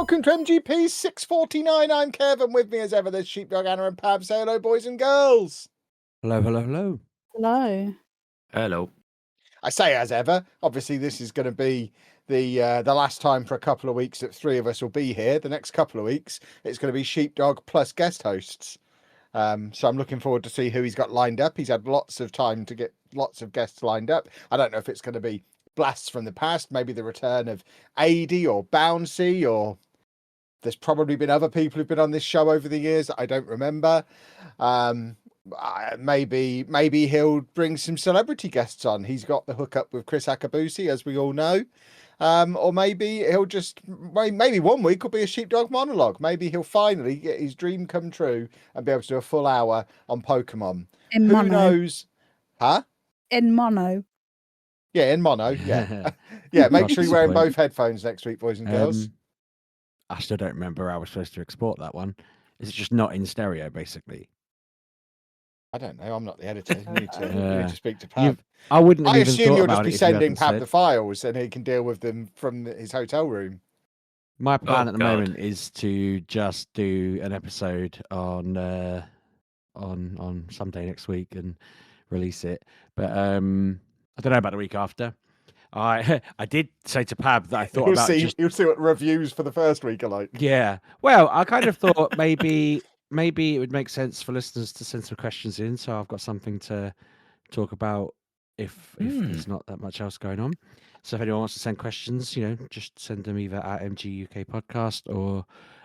welcome to MGP649. I'm Kevin. With me as ever, there's Sheepdog, Anna, and Pab. Say hello, boys and girls. Hello, hello, hello. Hello. Hello. I say as ever. Obviously, this is going to be the last time for a couple of weeks that three of us will be here. The next couple of weeks, it's going to be Sheepdog plus guest hosts. So I'm looking forward to see who he's got lined up. He's had lots of time to get lots of guests lined up. I don't know if it's going to be blasts from the past, maybe the return of Adi or Bouncy, or there's probably been other people who've been on this show over the years that I don't remember. Maybe he'll bring some celebrity guests on. He's got the hookup with Chris Akabusi, as we all know. Or maybe he'll maybe one week will be a Sheepdog monologue. Maybe he'll finally get his dream come true and be able to do a full hour on Pokemon. In Who mono. knows? Huh? In mono. Yeah, in mono. Yeah. Yeah, make sure you're wearing both headphones next week, boys and girls. I still don't remember how we're supposed to export that one. Is it just not in stereo, basically? I don't know. I'm not the editor. You need to speak to Pab. I wouldn't. I assume you'll just be sending Pab the files, and he can deal with them from his hotel room. My plan at the moment is to just do an episode on someday next week and release it. But I don't know about the week after. I did say to Pab that I thought you'll see what reviews for the first week are like. Yeah. Well, I kind of thought maybe it would make sense for listeners to send some questions in, so I've got something to talk about if there's not that much else going on. So if anyone wants to send questions, just send them either at Mgukpodcast or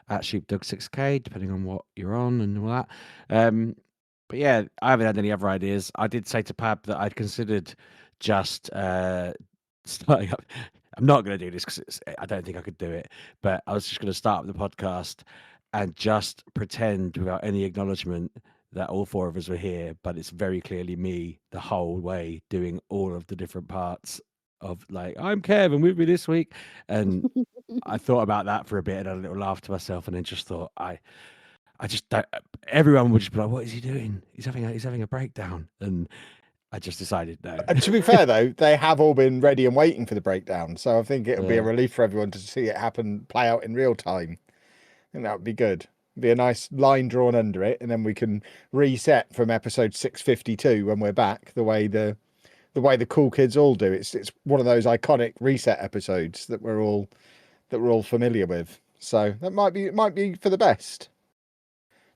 at Sheepdog6K, depending on what you're on and all that. But yeah, I haven't had any other ideas. I did say to Pab that I'd considered just starting up. I'm not going to do this because I don't think I could do it, but I was just going to start the podcast and just pretend without any acknowledgement that all four of us were here, but it's very clearly me the whole way doing all of the different parts of, like, I'm Kev and with me this week. And I thought about that for a bit and had a little laugh to myself, and then just thought I just don't. Everyone would just be like, "What is he doing? He's having a breakdown." And I just decided no. And to be fair, though, they have all been ready and waiting for the breakdown, so I think it'll be a relief for everyone to see it play out in real time. I think that would be good. Be a nice line drawn under it, and then we can reset from episode 652 when we're back. The way the cool kids all do. It's one of those iconic reset episodes that we're all familiar with. So that might be for the best.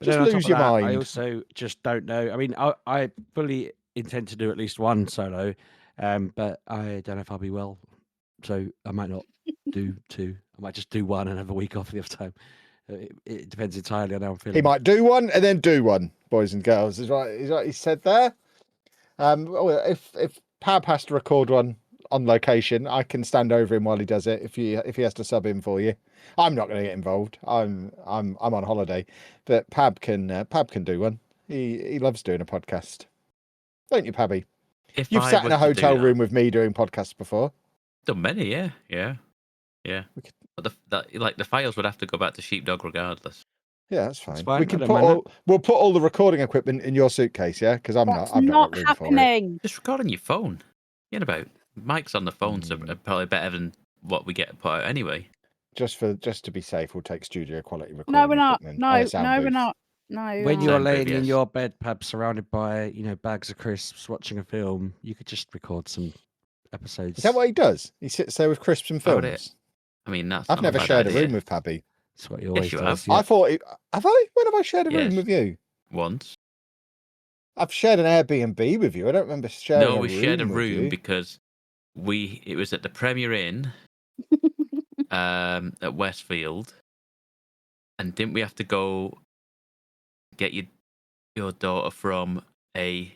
Just lose your mind. I also just don't know. I mean, I fully intend to do at least one solo, but I don't know if I'll be well, so I might not do two. I might just do one and have a week off the other time. It depends entirely on how I'm feeling. He might do one and then do one, boys and girls. Is right. He said there. If Pab has to record one on location, I can stand over him while he does it. If he has to sub in for you, I'm not going to get involved. I'm on holiday, but Pab can do one. He loves doing a podcast, don't you, Pabby? You've sat in a hotel room with me doing podcasts before. Done many, yeah. But the files would have to go back to Sheepdog regardless. Yeah, that's fine. We'll put all the recording equipment in your suitcase, yeah? Because I've not got room happening. for it. Just record on your phone. About mics on the phones are probably better than what we get put out anyway. Just to be safe, we'll take studio quality recording. No, we're not. Equipment. No, we're not. No. When you're laying in your bed, Pab, surrounded by bags of crisps, watching a film, you could just record some episodes. Is that what he does? He sits there with crisps and films. I mean, I've never shared a room with Pabby. That's what he always does. I thought, have I? When have I shared a room with you? Once. I've shared an Airbnb with you. I don't remember sharing. No, we shared a room because it was at the Premier Inn at Westfield, and didn't we have to go get your daughter from a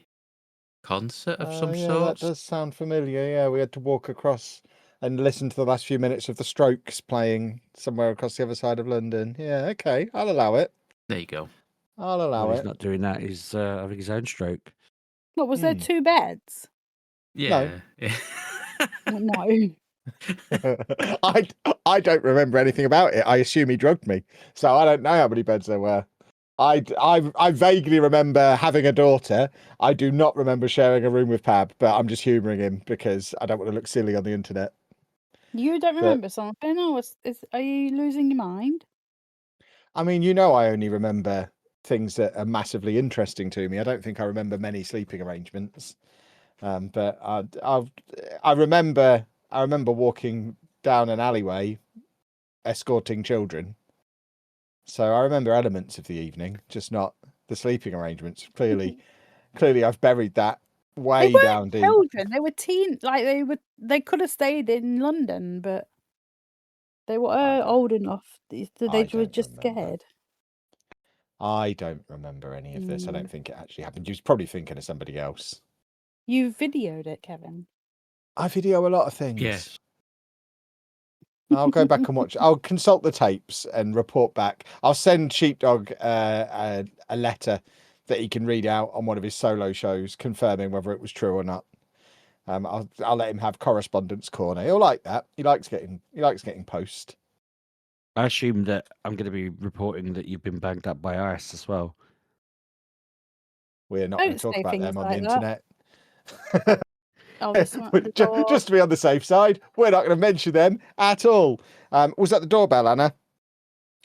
concert of some sort? That does sound familiar. Yeah, we had to walk across and listen to the last few minutes of the Strokes playing somewhere across the other side of London. Yeah, okay, I'll allow it. There you go. I'll allow it. He's not doing that. He's having his own stroke. What, was there 2 beds? Yeah. No. I don't remember anything about it. I assume he drugged me, so I don't know how many beds there were. I vaguely remember having a daughter. I do not remember sharing a room with Pab, but I'm just humouring him because I don't want to look silly on the internet. You don't But- remember something, or are you losing your mind? I mean, you know, I only remember things that are massively interesting to me. I don't think I remember many sleeping arrangements. But I remember walking down an alleyway, escorting children. So I remember elements of the evening, just not the sleeping arrangements. Clearly, I've buried that way They down weren't deep. children. They were teens. Like they could have stayed in London, but they were old enough. They were just scared. I don't remember any of this. I Mm. don't think it actually happened. You was probably thinking of somebody else. You videoed it, Kevin. I video a lot of things. Yes. I'll go back and watch. I'll consult the tapes and report back. I'll send Sheepdog a letter that he can read out on one of his solo shows, confirming whether it was true or not. I'll let him have correspondence corner. He'll like that. He likes getting post. I assume that I'm going to be reporting that you've been banged up by ICE as well. We're not going to Don't talk say about things them on like the that. internet. Oh, there's someone at the door. Just to be on the safe side, we're not going to mention them at all. Was that the doorbell, Anna?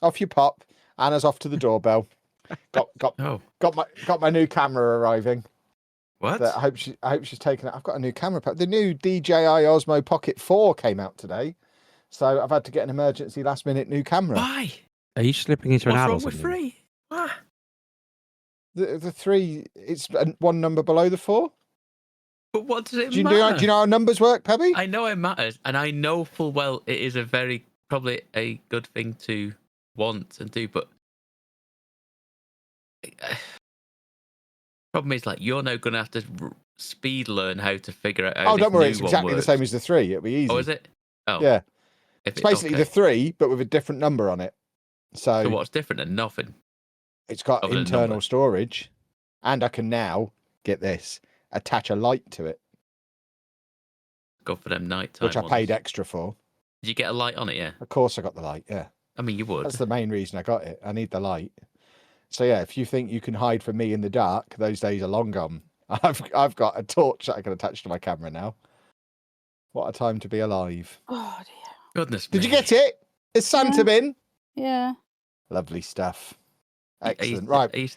Off you pop. Anna's off to the doorbell. Oh, Got my new camera arriving. what? That I hope she's taken it. I've got a new camera. The new DJI Osmo Pocket 4 came out today, so I've had to get an emergency last minute new camera. Why? Are you slipping into an What's ad or wrong with something? 3? What? The 3, it's one number below the 4. But what does it Do you matter? know how numbers work, Pebby? I know it matters, and I know full well it is probably a good thing to want and do, but problem is, like, you're now going to have to speed learn how to figure out how Oh, don't this worry, new it's one exactly the works. same as the 3. It'll be easy. Oh, is it? Oh, Yeah. If It's basically the 3, but with a different number on it. So what's different than nothing? It's got other than internal number? storage, and I can now, get this, attach a light to it, Go for them nighttime which I ones. paid extra for. Did you get a light on it? Yeah. Of course I got the light, yeah. I mean, you would. That's the main reason I got it. I need the light. So yeah, if you think you can hide from me in the dark, those days are long gone. I've got a torch that I can attach to my camera now. What a time to be alive. Oh dear. Goodness Did me. you get it? Is Santa Yeah. bin? Yeah. Lovely stuff. Are you- Excellent. Right. Are you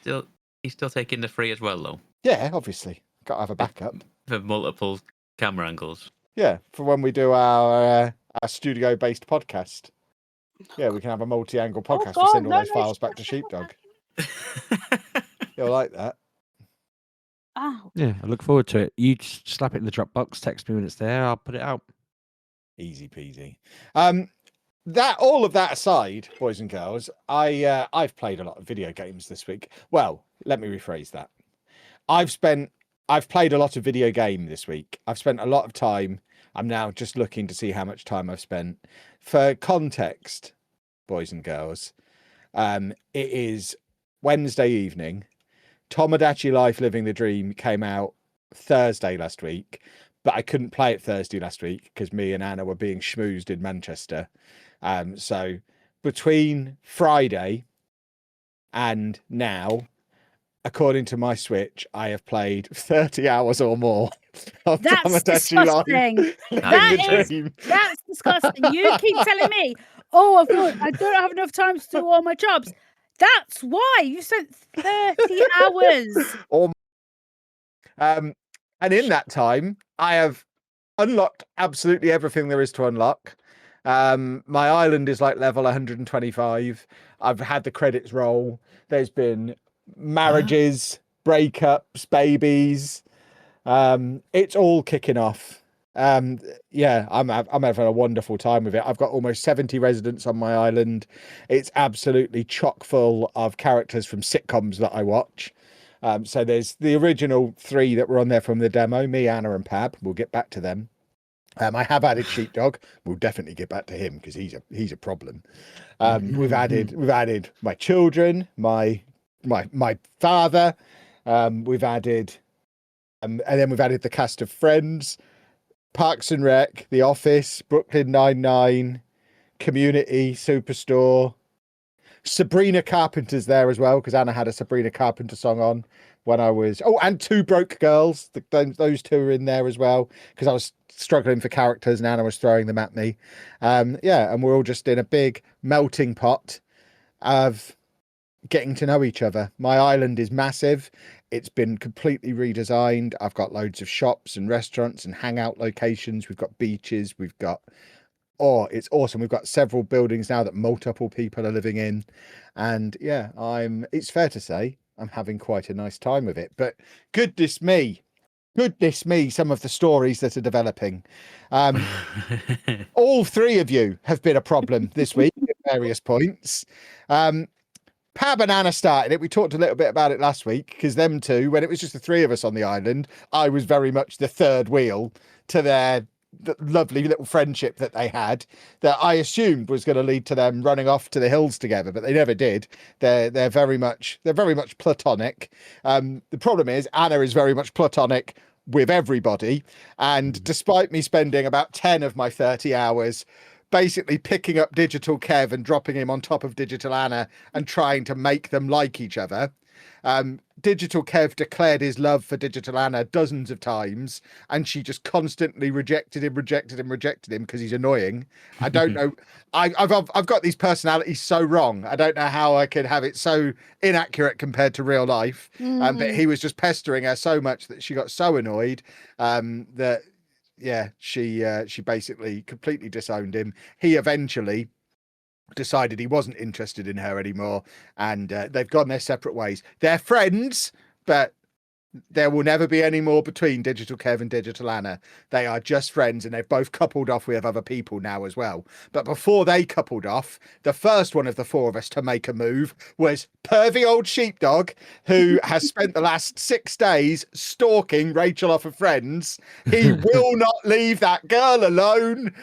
still taking the 3 as well, though? Yeah, obviously. Got to have a backup. For multiple camera angles. Yeah, for when we do our studio-based podcast. Yeah, we can have a multi-angle podcast. God, We'll send all no, those no, files back to shut Sheepdog. You'll like that. Ow. Yeah, I look forward to it. You just slap it in the Dropbox, text me when it's there, I'll put it out. Easy peasy. All of that aside, boys and girls, I've played a lot of video games this week. Well, let me rephrase that. I've played a lot of video game this week. I've spent a lot of time. I'm now just looking to see how much time I've spent. For context, boys and girls, it is Wednesday evening. Tomodachi Life Living the Dream came out Thursday last week, but I couldn't play it Thursday last week because me and Anna were being schmoozed in Manchester. So between Friday and now, according to my Switch, I have played 30 hours or more of That's Tomodachi Life disgusting. Living That the is- Dream. That's disgusting. You keep telling me, oh, I don't have enough time to do all my jobs. That's why you spent 30 hours. And in that time, I have unlocked absolutely everything there is to unlock. My island is like level 125. I've had the credits roll. There's been marriages, breakups, babies. It's all kicking off. Yeah, I'm having a wonderful time with it. I've got almost 70 residents on my island. It's absolutely chock full of characters from sitcoms that I watch. So there's the original 3 that were on there from the demo, me, Anna, and Pab. We'll get back to them. I have added Sheepdog. We'll definitely get back to him because he's a problem. We've added my children, my father. We've added, and then we've added the cast of Friends, Parks and Rec, The Office, Brooklyn Nine-Nine, Community, Superstore. Sabrina Carpenter's there as well because Anna had a Sabrina Carpenter song on. when I was, and Two Broke Girls. Those two are in there as well, because I was struggling for characters and Anna was throwing them at me. And we're all just in a big melting pot of getting to know each other. My island is massive. It's been completely redesigned. I've got loads of shops and restaurants and hangout locations. We've got beaches. We've got, it's awesome. We've got several buildings now that multiple people are living in. And yeah, it's fair to say I'm having quite a nice time with it. But goodness me, some of the stories that are developing. All three of you have been a problem this week at various points. Pab and Anna started it. We talked a little bit about it last week, because them two, when it was just the three of us on the island, I was very much the third wheel to the lovely little friendship that they had, that I assumed was going to lead to them running off to the hills together, but they never did. They're very much platonic. The problem is Anna is very much platonic with everybody, and despite me spending about 10 of my 30 hours basically picking up Digital Kev and dropping him on top of Digital Anna and trying to make them like each other, Digital Kev declared his love for Digital Anna dozens of times, and she just constantly rejected him because he's annoying. I don't know. I've got these personalities so wrong. I don't know how I could have it so inaccurate compared to real life. But he was just pestering her so much that she got so annoyed that she basically completely disowned him. He eventually decided he wasn't interested in her anymore, and they've gone their separate ways. They're friends, but there will never be any more between Digital Kev and Digital Anna. They are just friends, and they've both coupled off with other people now as well. But before they coupled off, the first one of the four of us to make a move was pervy old Sheepdog, who has spent the last 6 days stalking Rachel off of Friends. He will not leave that girl alone.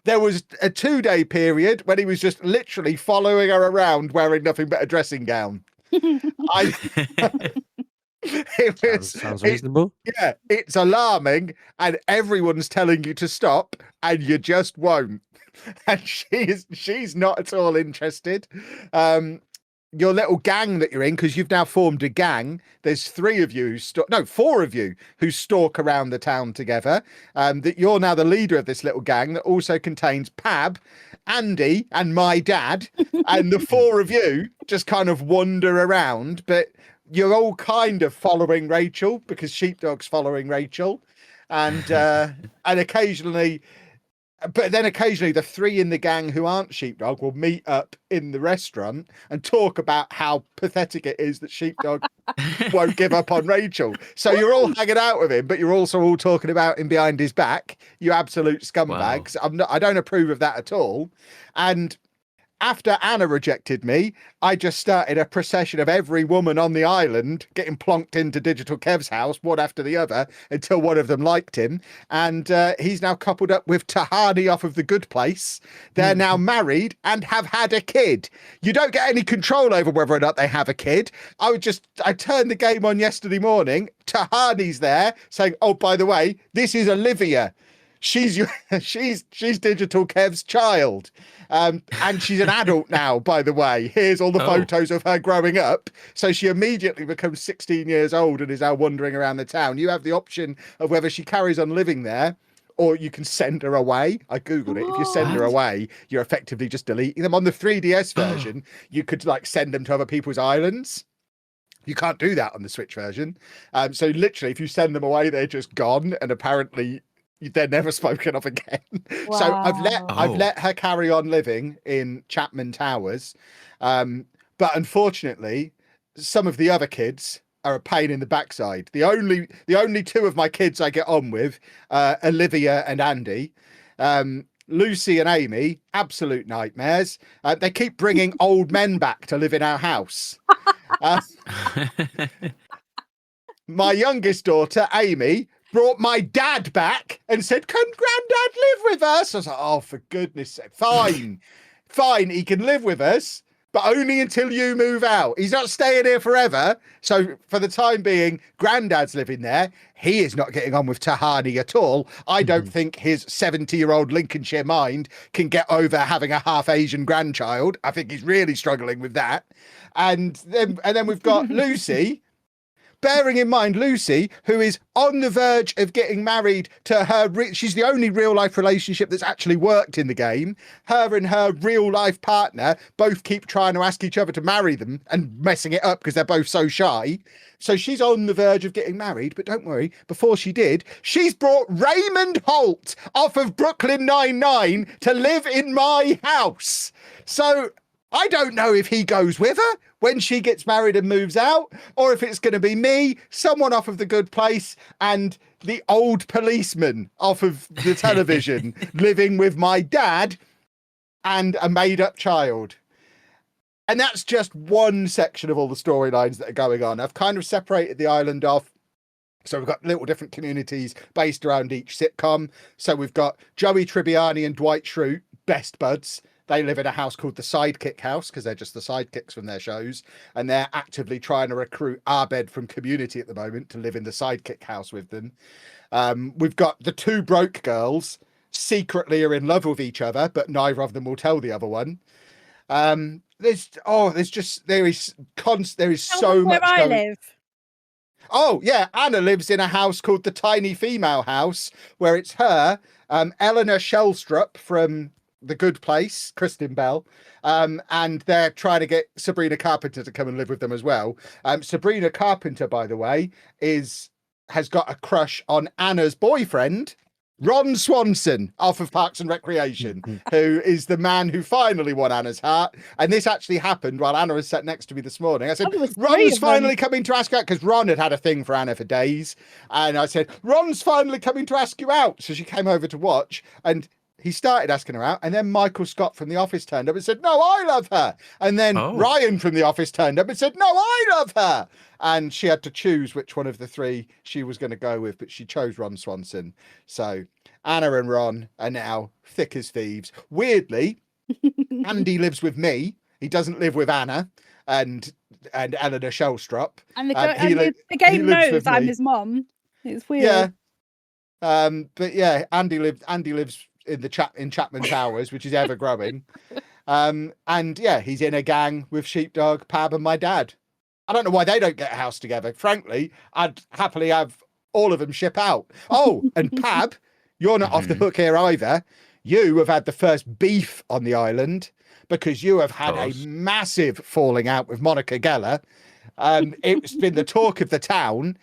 There was a 2-day period when he was just literally following her around wearing nothing but a dressing gown. Sounds reasonable. It's alarming, and everyone's telling you to stop, and you just won't. And she's not at all interested. Your little gang that you're in, because you've now formed a gang. There's 4 of you who stalk around the town together. That you're now the leader of this little gang that also contains Pab, Andy, and my dad. And the 4 of you just kind of wander around, but you're all kind of following Rachel because Sheepdog's following Rachel, and occasionally. But then occasionally the 3 in the gang who aren't Sheepdog will meet up in the restaurant and talk about how pathetic it is that Sheepdog won't give up on Rachel. So you're all hanging out with him, but you're also all talking about him behind his back. You absolute scumbags. Wow. I don't approve of that at all. And after Anna rejected me, I just started a procession of every woman on the island getting plonked into Digital Kev's house, one after the other, until one of them liked him. And he's now coupled up with Tahani off of The Good Place. They're now married and have had a kid. You don't get any control over whether or not they have a kid. I turned the game on yesterday morning. Tahani's there saying, oh, by the way, this is Olivia. She's Digital Kev's child. And she's an adult now, by the way. Here's all the photos of her growing up. So she immediately becomes 16 years old and is now wandering around the town. You have the option of whether she carries on living there or you can send her away. I Googled it. If you send her away, you're effectively just deleting them. On the 3DS version, you could send them to other people's islands. You can't do that on the Switch version. So literally, if you send them away, they're just gone. And apparently they're never spoken of again. Wow. So I've let her carry on living in Chapman Towers. But unfortunately, some of the other kids are a pain in the backside. The only 2 of my kids I get on with, Olivia and Andy. Lucy and Amy, absolute nightmares. They keep bringing old men back to live in our house. My youngest daughter, Amy, brought my dad back and said, can Grandad live with us? I was like, oh, for goodness sake. Fine, he can live with us, but only until you move out. He's not staying here forever. So for the time being, Grandad's living there. He is not getting on with Tahani at all. I don't think his 70-year-old Lincolnshire mind can get over having a half Asian grandchild. I think he's really struggling with that. And then we've got Lucy. bearing in mind Lucy, who is on the verge of getting married to her, she's the only real life relationship that's actually worked in the game. Her and her real life partner both keep trying to ask each other to marry them and messing it up because they're both so shy. So she's on the verge of getting married, but don't worry, before she did, she's brought Raymond Holt off of Brooklyn Nine-Nine to live in my house. So I don't know if he goes with her when she gets married and moves out, or if it's going to be me, someone off of The Good Place, and the old policeman off of the television living with my dad and a made-up child. And that's just one section of all the storylines that are going on. I've kind of separated the island off. So we've got little different communities based around each sitcom. So we've got Joey Tribbiani and Dwight Schrute, best buds. They live in a house called the Sidekick House because they're just the sidekicks from their shows. And they're actively trying to recruit Abed from Community at the moment to live in the Sidekick House with them. We've got the two broke girls secretly are in love with each other, but neither of them will tell the other one. There is so much I going. live. Oh yeah, Anna lives in a house called the Tiny Female House, where it's her, Eleanor Shellstrop from The Good Place, Kristen Bell, and they're trying to get Sabrina Carpenter to come and live with them as well. Sabrina Carpenter, by the way, has got a crush on Anna's boyfriend, Ron Swanson, off of Parks and Recreation, who is the man who finally won Anna's heart. And this actually happened while Anna was sat next to me this morning. I said, Ron's finally coming to ask you out, because Ron had a thing for Anna for days. And I said, Ron's finally coming to ask you out. So she came over to watch, and he started asking her out, and then Michael Scott from The Office turned up and said, no, I love her. And then Ryan from The Office turned up and said, no, I love her. And she had to choose which one of the three she was going to go with, but she chose Ron Swanson. So Anna and Ron are now thick as thieves. Weirdly, Andy lives with me. He doesn't live with Anna and Eleanor Shellstrop. And the game knows I'm his mom. It's weird. Yeah. But yeah, Andy lives in Chapman Towers, which is ever growing. And yeah, he's in a gang with Sheepdog, Pab, and my dad. I don't know why they don't get a house together. Frankly, I'd happily have all of them ship out. Oh, and Pab, you're not off the hook here either. You have had the first beef on the island because you have had a massive falling out with Monica Geller. It's been the talk of the town,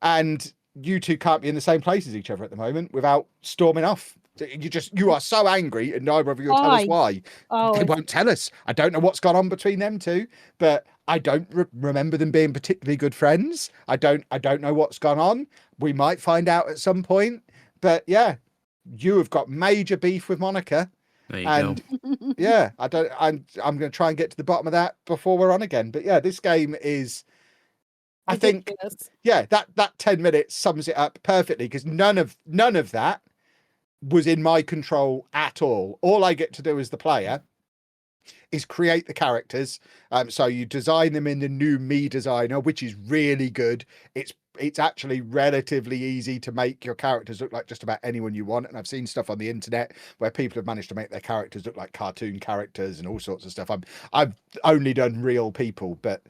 and you two can't be in the same place as each other at the moment without storming off. You are so angry, and neither of you will tell us why. They won't tell us. I don't know what's gone on between them two, but I don't remember them being particularly good friends. I don't know what's gone on. We might find out at some point, but yeah, you have got major beef with Monica. There you go. Yeah, I'm going to try and get to the bottom of that before we're on again. But yeah, this game is, I think, yeah, that 10 minutes sums it up perfectly, because none of that was in my control at all. All I get to do as the player is create the characters. So you design them in the new Me Designer, which is really good. It's actually relatively easy to make your characters look like just about anyone you want. And I've seen stuff on the internet where people have managed to make their characters look like cartoon characters and all sorts of stuff. I've only done real people, but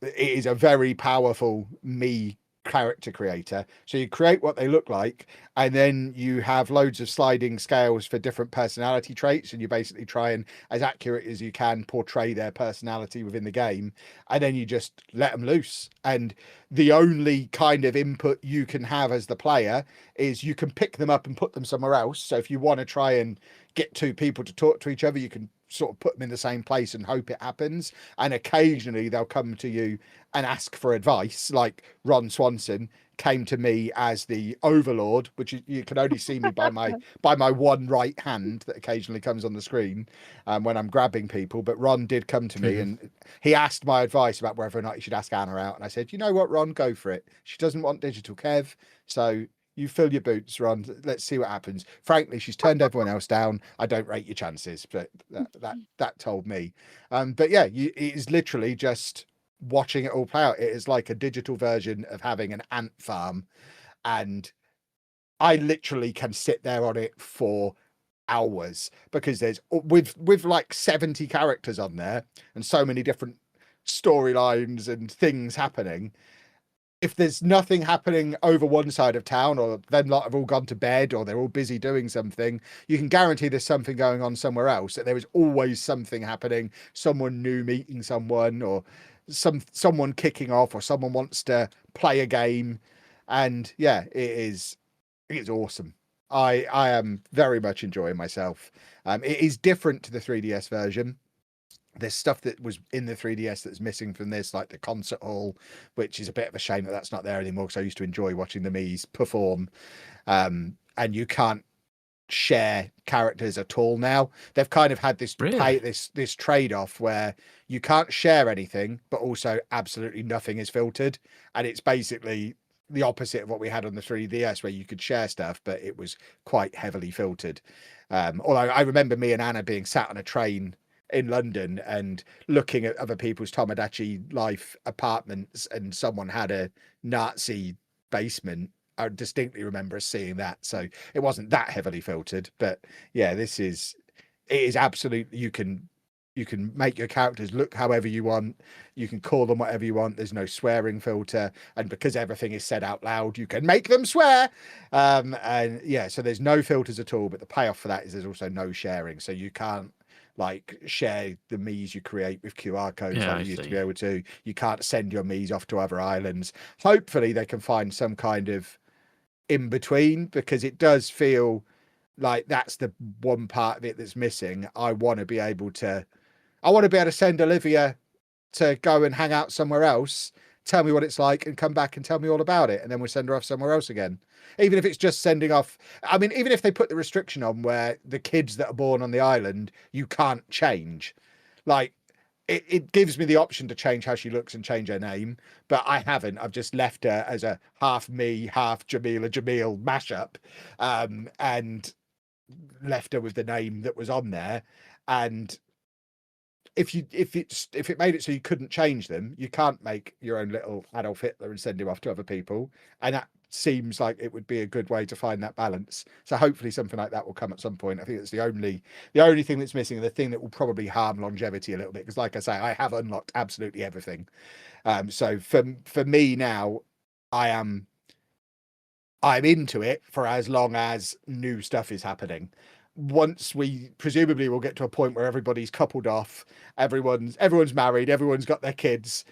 it is a very powerful Me character creator. So you create what they look like, and then you have loads of sliding scales for different personality traits, and you basically try and, as accurate as you can, portray their personality within the game, and then you just let them loose. And the only kind of input you can have as the player is you can pick them up and put them somewhere else. So if you want to try and get two people to talk to each other, you can sort of put them in the same place and hope it happens. And occasionally they'll come to you and ask for advice, like Ron Swanson came to me as the Overlord, which you can only see me by my one right hand that occasionally comes on the screen when I'm grabbing people. But Ron did come to me and he asked my advice about whether or not you should ask Anna out. And I said, you know what, Ron, go for it. She doesn't want digital Kev, so you fill your boots, Ron. Let's see what happens. Frankly, she's turned everyone else down. I don't rate your chances, but that told me. But yeah, it is literally just watching it all play out. It is like a digital version of having an ant farm, and I literally can sit there on it for hours because there's with like 70 characters on there and so many different storylines and things happening. if there's nothing happening over one side of town, or them lot have all gone to bed, or they're all busy doing something, you can guarantee there's something going on somewhere else. That there is always something happening, someone new meeting someone, or someone kicking off, or someone wants to play a game. And yeah, it's awesome. I am very much enjoying myself. It is different to the 3DS version. There's stuff that was in the 3DS that's missing from this, like the concert hall, which is a bit of a shame that that's not there anymore, because I used to enjoy watching the Miis perform. And you can't share characters at all now. They've kind of had this this trade-off where you can't share anything, but also absolutely nothing is filtered. And it's basically the opposite of what we had on the 3DS, where you could share stuff, but it was quite heavily filtered. Although I remember me and Anna being sat on a train in London and looking at other people's Tomodachi life apartments, and someone had a Nazi basement. I distinctly remember us seeing that. So it wasn't that heavily filtered, but yeah, it is absolutely, you can make your characters look however you want. You can call them whatever you want. There's no swearing filter. And because everything is said out loud, you can make them swear. And yeah, so there's no filters at all, but the payoff for that is there's also no sharing. So you can't like share the Miis you create with QR codes like you used to be able to. You can't send your Miis off to other islands. Hopefully they can find some kind of in between, because it does feel like that's the one part of it that's missing. I want to be able to send Olivia to go and hang out somewhere else, tell me what it's like, and come back and tell me all about it, and then we'll send her off somewhere else again. Even if it's just sending off, I mean, even if they put the restriction on where the kids that are born on the island you can't change, like it gives me the option to change how she looks and change her name, but I haven't. I've just left her as a half me, half Jamil mashup, and left her with the name that was on there. And if it made it so you couldn't change them, you can't make your own little Adolf Hitler and send him off to other people. And that seems like it would be a good way to find that balance. So hopefully something like that will come at some point. I think it's the only thing that's missing, and the thing that will probably harm longevity a little bit, because like I say, I have unlocked absolutely everything. So for me now, I'm into it for as long as new stuff is happening. Once we presumably will get to a point where everybody's coupled off, everyone's married, everyone's got their kids,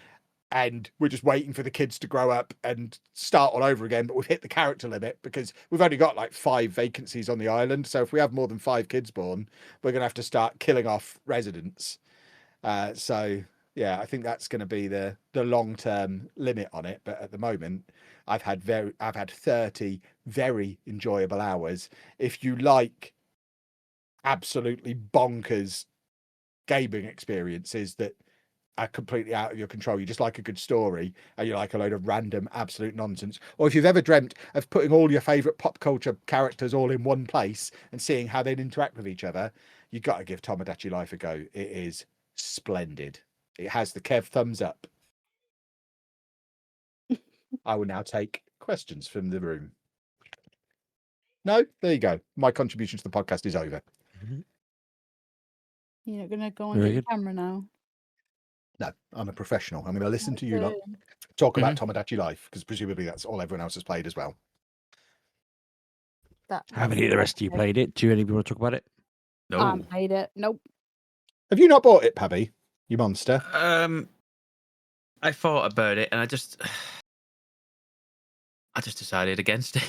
and we're just waiting for the kids to grow up and start all over again. But we've hit the character limit because we've only got like 5 vacancies on the island. So if we have more than 5 kids born, we're going to have to start killing off residents. So yeah, I think that's going to be the long-term limit on it. But at the moment, I've had 30 very enjoyable hours. If you like absolutely bonkers gaming experiences that are completely out of your control, you just like a good story, and you like a load of random absolute nonsense, or if you've ever dreamt of putting all your favorite pop culture characters all in one place and seeing how they'd interact with each other, you've got to give Tomodachi Life a go. It is splendid. It has the Kev thumbs up. I will now take questions from the room. No, there you go. My contribution to the podcast is over. You're not going to go on the camera now? No, I'm a professional. I'm going to listen to you lot talk about Tomodachi Life, because presumably that's all everyone else has played as well. Have any of the rest of you played it? Do any of you want to talk about it? No. I haven't played it. Nope. Have you not bought it, Pabby? You monster. I thought about it, and I just decided against it.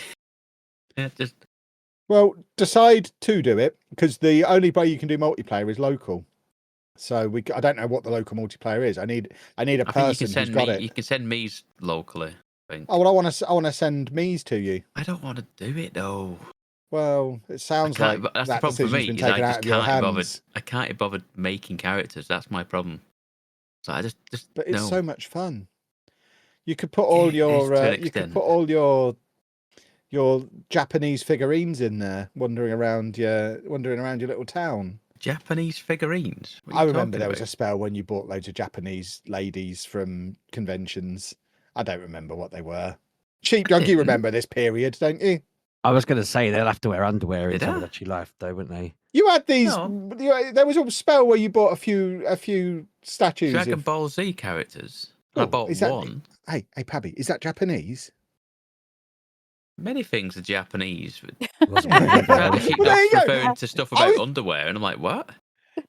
Yeah, Well, decide to do it, because the only way you can do multiplayer is local. So I don't know what the local multiplayer is. I need a person who's got it. You can send Miis locally, I think. Oh well, I want to send Miis to you. I don't want to do it though. Well, it sounds like that's that the problem for me. been taken out of your hands. I can't be bothered making characters. That's my problem. So I just. But it's so much fun. You could put all your Japanese figurines in there, wandering around your little town. Japanese figurines? I remember there was a spell when you bought loads of Japanese ladies from conventions. I don't remember what they were. Sheepdog, you remember this period, don't you? I was going to say they'll have to wear underwear in Tomodachi Life, though, wouldn't they? You had these. No. There was a spell where you bought a few statues. Dragon Ball Z characters. I bought is that, one. Hey, Pabby, is that Japanese? Many things are Japanese. Wasn't Yeah. mine, Apparently, though. Sheepdog's There you go. referring to stuff I about was- underwear, and I'm like, what?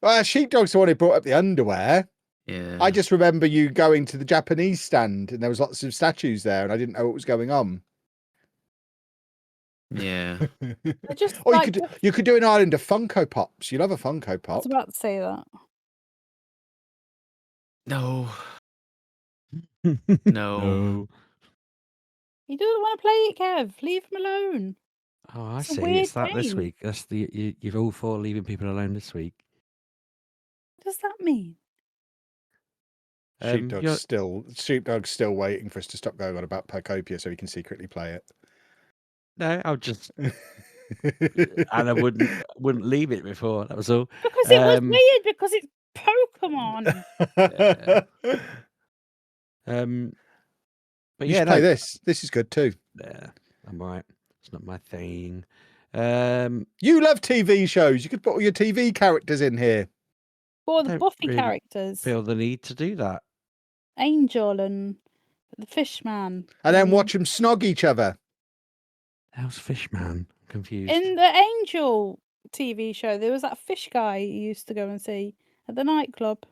Well, Sheepdog's the one who brought up the underwear. Yeah. I just remember you going to the Japanese stand and there was lots of statues there and I didn't know what was going on. Yeah. I just Or like. you could do an island of Funko Pops. You love a Funko I Pop. was about to say that. No. No. No. He doesn't want to play it, Kev. Leave him alone. Oh, I It's a see. weird It's that this game. week. That's you've all four leaving people alone this week. What does that mean? Sheepdog's still waiting for us to stop going on about Pacopia so he can secretly play it. No, I'll just Anna wouldn't leave it before. That was all. Because it was weird. Because it's Pokemon. But You yeah, should play no, this. This is good too. yeah, I'm right. It's not my thing. You love TV shows. You could put all your TV characters in here. Or the Don't Buffy really characters. feel the need to do that. Angel and the Fishman. And then watch them snog each other. How's Fishman? Confused. In the Angel TV show, there was that fish guy you used to go and see at the nightclub.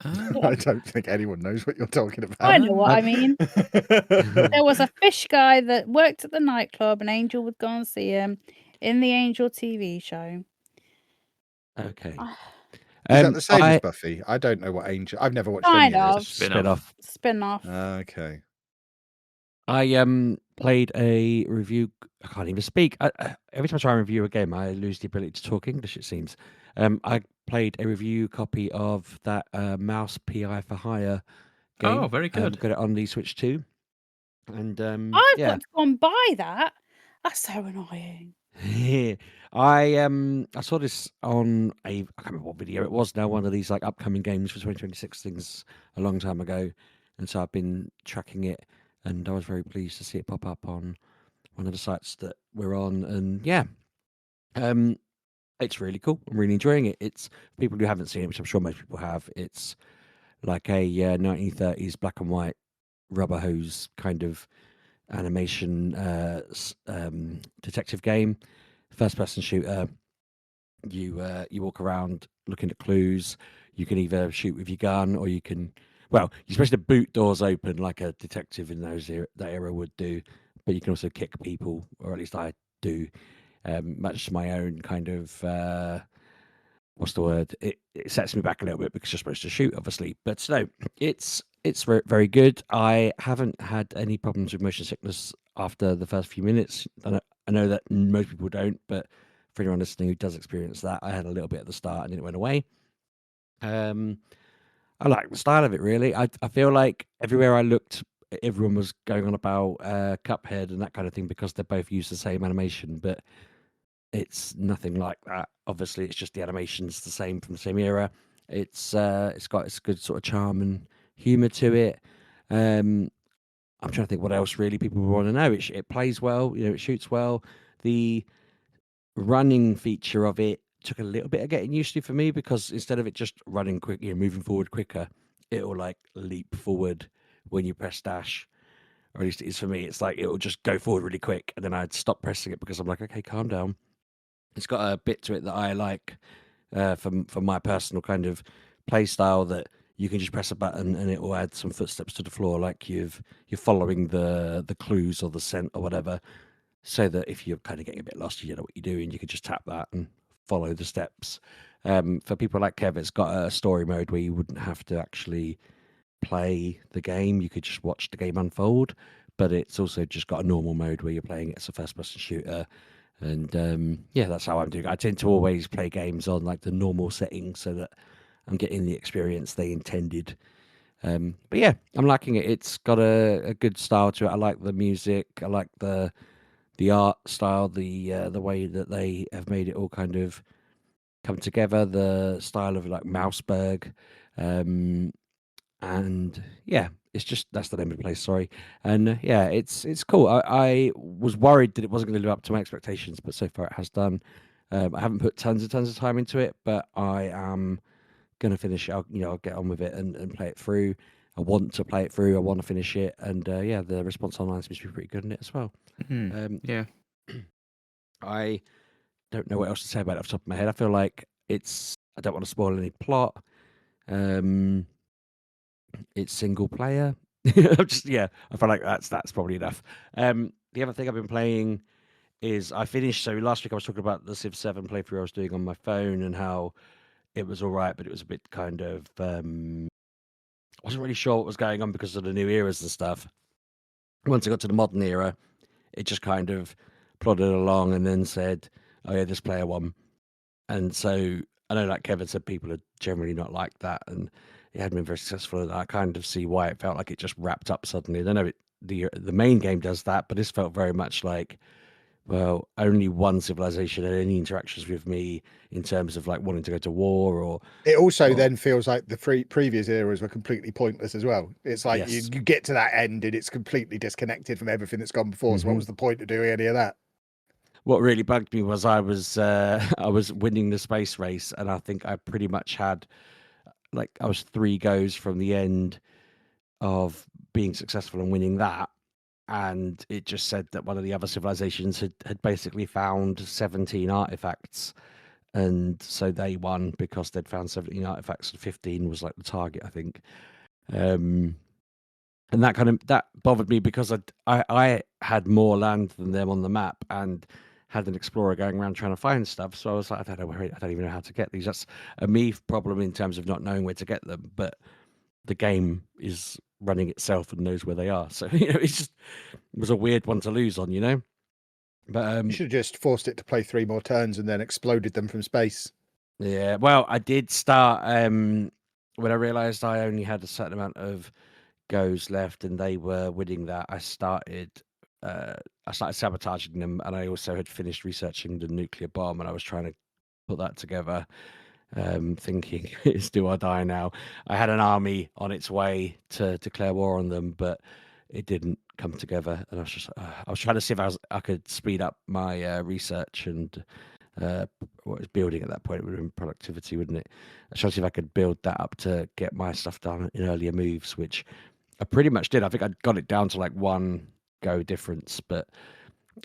I don't think anyone knows what you're talking about. I know what I mean. There was a fish guy that worked at the nightclub, and Angel would go and see him in the Angel TV show. Okay. Is that the same as Buffy? I don't know what Angel. I've never watched any of this. Spin-off. Spin-off. Okay. I played a review. I can't even speak. Every time I try and review a game, I lose the ability to talk English, it seems. I played a review copy of that Mouse PI for Hire game. Oh, very good. Got it on the Switch 2. And I've got to go and buy that. That's so annoying. I saw this on I can't remember what video it was now, one of these like upcoming games for 2026 things a long time ago. And so I've been tracking it, and I was very pleased to see it pop up on one of the sites that we're on. And yeah, it's really cool. I'm really enjoying it. It's for people who haven't seen it, which I'm sure most people have. It's like a 1930s black and white rubber hose kind of animation detective game, first person shooter. You walk around looking at clues. You can either shoot with your gun, or you can, well, you're supposed to boot doors open like a detective in that era would do, but you can also kick people, or at least I do, much to my own kind of what's the word? It sets me back a little bit because you're supposed to shoot, obviously. But no, it's very, very good. I haven't had any problems with motion sickness after the first few minutes. I know that most people don't, but for anyone listening who does experience that, I had a little bit at the start and then it went away. I like the style of it, really. I feel like everywhere I looked, everyone was going on about Cuphead and that kind of thing because they both use the same animation, but it's nothing like that. Obviously, it's just the animation's the same from the same era. It's got its good sort of charm and humor to it. I'm trying to think what else really people want to know. It plays well, it shoots well. The running feature of it took a little bit of getting used to for me, because instead of it just running quick, moving forward quicker, it'll like leap forward when you press dash. Or at least it is for me. It's like it'll just go forward really quick, and then I'd stop pressing it because I'm like, okay, calm down. It's got a bit to it that I like for my personal kind of play style, that you can just press a button and it will add some footsteps to the floor, like you're following the clues or the scent or whatever, so that if you're kind of getting a bit lost, you know what you're doing, you can just tap that and follow the steps. For people like Kev, it's got a story mode where you wouldn't have to actually play the game, you could just watch the game unfold, but it's also just got a normal mode where you're playing it as a first person shooter. And yeah, that's how I'm doing. I tend to always play games on like the normal settings so that I'm getting the experience they intended. But yeah, I'm liking it. It's got a good style to it. I like the music. I like the art style, the way that they have made it all kind of come together. The style of like Mouseberg, and yeah, it's just, that's the name of the place. Sorry, and yeah, it's cool. I was worried that it wasn't going to live up to my expectations, but so far it has done. I haven't put tons of time into it, but I am going to finish it. I'll get on with it and play it through. I want to play it through. I want to finish it, and the response online seems to be pretty good in it as well. Yeah. I don't know what else to say about it off the top of my head. I feel like I don't want to spoil any plot. It's single player. I feel like that's probably enough. The other thing I've been playing is I finished. So last week I was talking about the Civ 7 playthrough I was doing on my phone and how it was all right, but it was a bit kind of I wasn't really sure what was going on because of the new eras and stuff. Once I got to the modern era, it just kind of plodded along and then said, "Oh yeah, this player won." And so I know, like Kevin said, people are generally not like that, and it hadn't been very successful. And I kind of see why it felt like it just wrapped up suddenly. I know the main game does that, but this felt very much like, well, only one civilization had any interactions with me in terms of like wanting to go to war or. It also then feels like the previous eras were completely pointless as well. It's like you get to that end and it's completely disconnected from everything that's gone before. So what was the point of doing any of that? What really bugged me was I was winning the space race, and I think I pretty much had I was 3 goes from the end of being successful and winning that, and it just said that one of the other civilizations had basically found 17 artifacts, and so they won because they'd found 17 artifacts, and 15 was like the target, I think. And that bothered me because I had more land than them on the map and had an explorer going around trying to find stuff. So I was like, I don't even know how to get these. That's a me problem in terms of not knowing where to get them. But the game is running itself and knows where they are. So it was a weird one to lose on. But you should have just forced it to play 3 more turns and then exploded them from space. Yeah, well, I did start when I realised I only had a certain amount of goes left and they were winning that. I started sabotaging them, and I also had finished researching the nuclear bomb, and I was trying to put that together, thinking, it's do or die now. I had an army on its way to declare war on them, but it didn't come together, and I was trying to see if I could speed up my research and what was building at that point. It would have been productivity, wouldn't it? I was trying to see if I could build that up to get my stuff done in earlier moves, which I pretty much did. I think I got it down to like 1 go difference, but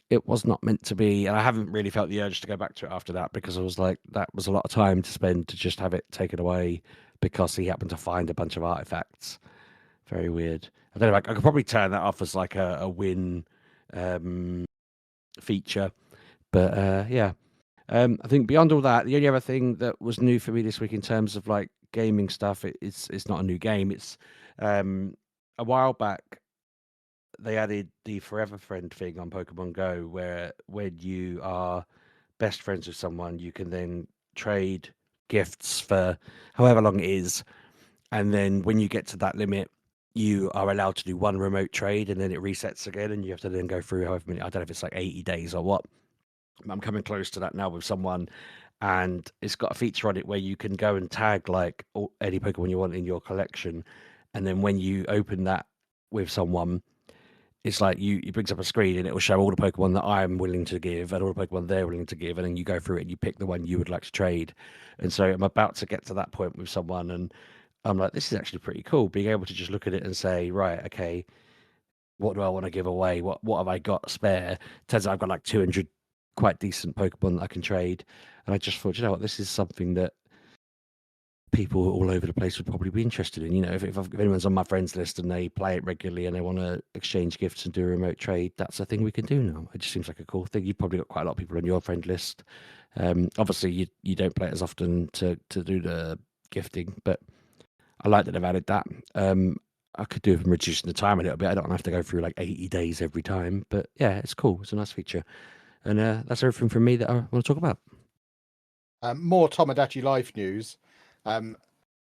it was not meant to be. And I haven't really felt the urge to go back to it after that, because I was like, that was a lot of time to spend to just have it taken away because he happened to find a bunch of artifacts. Very weird. I don't know. I could probably turn that off as like a win feature, but yeah. I think beyond all that, the only other thing that was new for me this week in terms of like gaming stuff, it's not a new game. It's a while back they added the Forever Friend thing on Pokemon Go, where when you are best friends with someone, you can then trade gifts for however long it is, and then when you get to that limit, you are allowed to do 1 remote trade, and then it resets again, and you have to then go through however many. I don't know if it's like 80 days or what. I'm coming close to that now with someone, and it's got a feature on it where you can go and tag like any Pokemon you want in your collection, and then when you open that with someone, it's like it brings up a screen and it will show all the Pokemon that I'm willing to give and all the Pokemon they're willing to give, and then you go through it and you pick the one you would like to trade. And so I'm about to get to that point with someone, and I'm like, this is actually pretty cool, being able to just look at it and say, right, okay, what do I want to give away? What have I got spare? Turns out I've got like 200 quite decent Pokemon that I can trade. And I just thought, you know what, this is something that people all over the place would probably be interested in. If anyone's on my friends list and they play it regularly and they want to exchange gifts and do a remote trade, that's a thing we can do now. It just seems like a cool thing. You've probably got quite a lot of people on your friend list. Obviously you don't play it as often to do the gifting, but I like that they've added that. I could do with reducing the time a little bit. I don't have to go through like 80 days every time, but yeah, it's cool. It's a nice feature. And that's everything from me that I want to talk about. More Tomodachi Life news.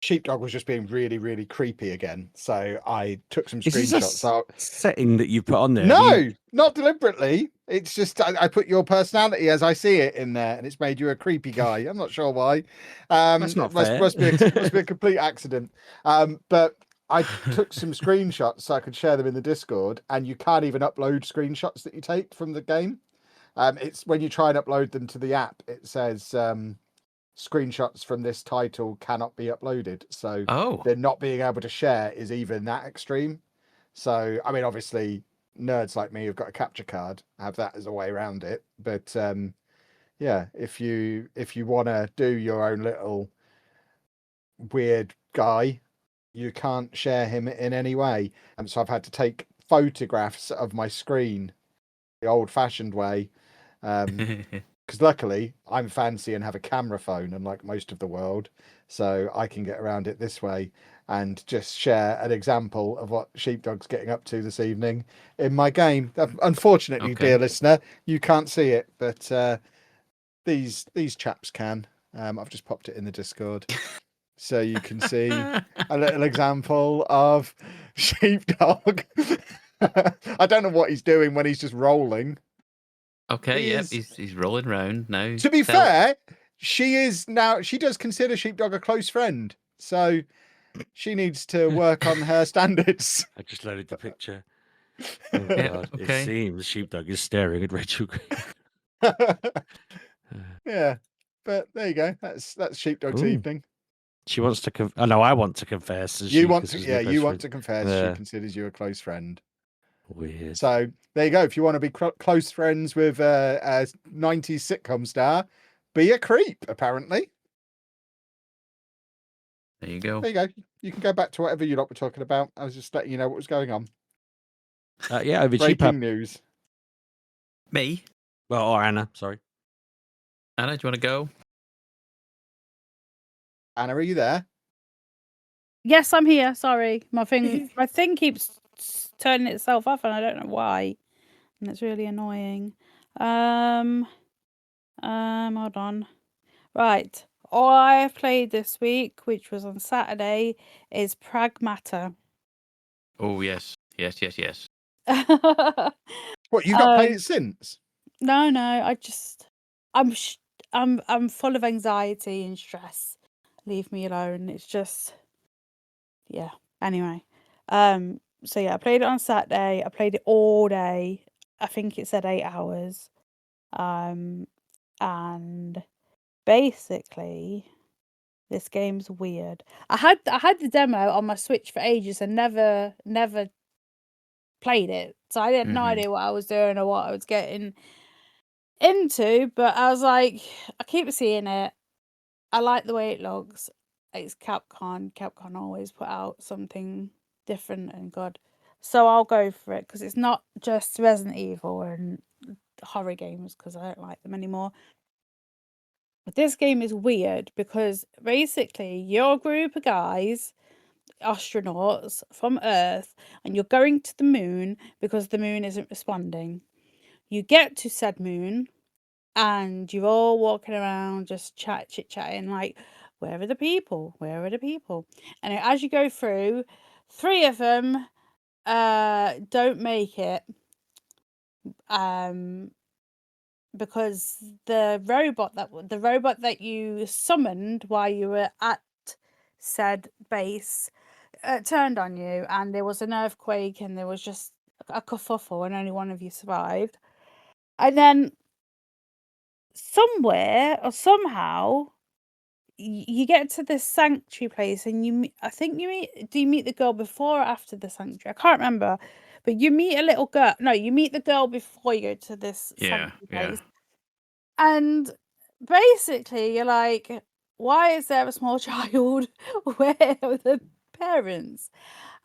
Sheepdog was just being really, really creepy again. So I took some screenshots out. Setting that you put on there? No, not deliberately. It's just I put your personality as I see it in there, and it's made you a creepy guy. I'm not sure why. That's not fair. Must be a complete accident. But I took some screenshots so I could share them in the Discord, and you can't even upload screenshots that you take from the game. It's when you try and upload them to the app, it says screenshots from this title cannot be uploaded. So Oh. they're not being able to share is even that extreme. So, I mean, obviously, nerds like me who've got a capture card have that as a way around it. But yeah, if you want to do your own little weird guy, you can't share him in any way. And so I've had to take photographs of my screen the old-fashioned way. Because luckily I'm fancy and have a camera phone, unlike most of the world, so I can get around it this way and just share an example of what Sheepdog's getting up to this evening in my game. Unfortunately, Okay. dear listener, you can't see it, but these chaps can. I've just popped it in the Discord, so you can see a little example of Sheepdog. I don't know what he's doing when he's just rolling. Okay, yep, he's rolling around now. To be fair, she does consider Sheepdog a close friend, so she needs to work on her standards. I just loaded the picture. Oh Yeah, God! okay. It seems Sheepdog is staring at Rachel Green. Yeah, but there you go. That's Sheepdog's Ooh. evening. She wants to. Oh no, I want to confess. You want to confess. Yeah. She considers you a close friend. Weird. So there you go. If you want to be close friends with a 90s sitcom star, be a creep. Apparently. There you go. There you go. You can go back to whatever you lot were talking about. I was just letting you know what was going on. Yeah, over Breaking news. Me? Well, or Anna, sorry. Anna, do you want to go? Anna, are you there? Yes, I'm here. Sorry, my thing keeps turning itself off, and I don't know why, and it's really annoying. Hold on. Right, all I've played this week, which was on Saturday, is Pragmata. Oh yes. What, you've not played it since? No, I'm full of anxiety and stress. Leave me alone. It's just, yeah. Anyway, so yeah, I played it on Saturday. I played it all day. I think it said 8 hours. And basically, this game's weird. I had the demo on my Switch for ages and never played it, so I had no idea what I was doing or what I was getting into. But I was like, I keep seeing it. I like the way it looks. It's Capcom. Capcom always put out something different and good. So I'll go for it because it's not just Resident Evil and horror games because I don't like them anymore. But this game is weird because basically you're a group of guys, astronauts from Earth, and you're going to the moon because the moon isn't responding. You get to said moon and you're all walking around just chit-chatting like, where are the people? Where are the people? And as you go through, 3 of them don't make it because the robot that you summoned while you were at said base turned on you, and there was an earthquake and there was just a kerfuffle and only one of you survived. And then somewhere or somehow you get to this sanctuary place and you meet the girl before or after the sanctuary? I can't remember, but you meet a little girl. No, you meet the girl before you go to this sanctuary place. And basically you're like, why is there a small child? Where are the parents?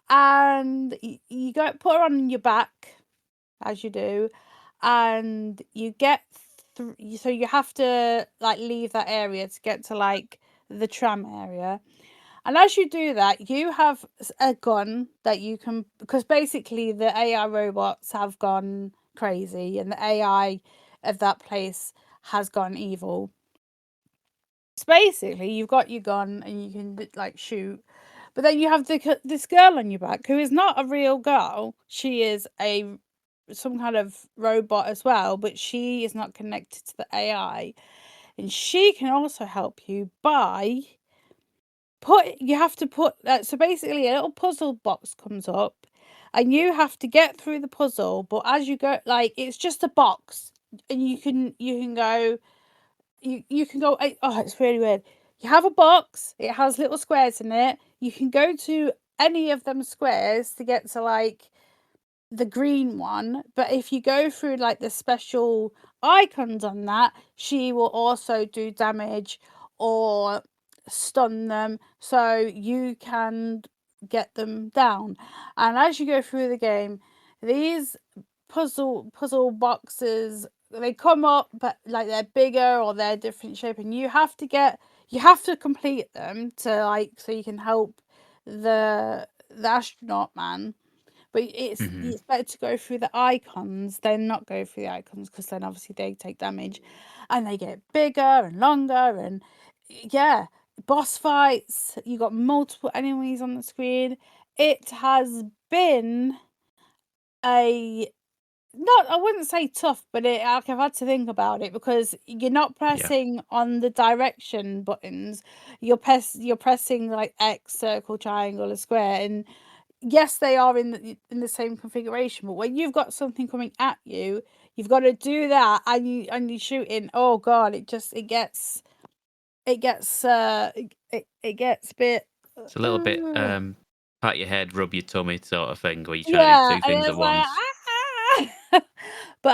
And you go put her on your back as you do, and you get so you have to like leave that area to get to like the tram area. And as you do that, you have a gun that you can, because basically the AI robots have gone crazy and the AI of that place has gone evil. So basically you've got your gun and you can like shoot, but then you have this girl on your back who is not a real girl. She is some kind of robot as well, but she is not connected to the AI, and she can also help you by so basically a little puzzle box comes up and you have to get through the puzzle, but as you go, like, it's just a box and you can go you can go. Oh, it's really weird. You have a box. It has little squares in it. You can go to any of them squares to get to like the green one, but if you go through like the special icons on that, she will also do damage or stun them, so you can get them down. And as you go through the game, these puzzle boxes, they come up, but like they're bigger or they're different shape, and you have to complete them to like so you can help the astronaut man. But it's better to go through the icons than not go through the icons, because then obviously they take damage and they get bigger and longer. And yeah, boss fights, you got multiple enemies on the screen. It has been a not, I wouldn't say tough, but like, I've had to think about it, because you're not pressing on the direction buttons. You're pressing like X, circle, triangle, or square, and yes, they are in the same configuration, but when you've got something coming at you, you've got to do that, and you're shooting. Oh god, it gets it gets a bit. It's a little bit pat your head, rub your tummy sort of thing, where you're trying to do Yeah, two and things it's at like, once. but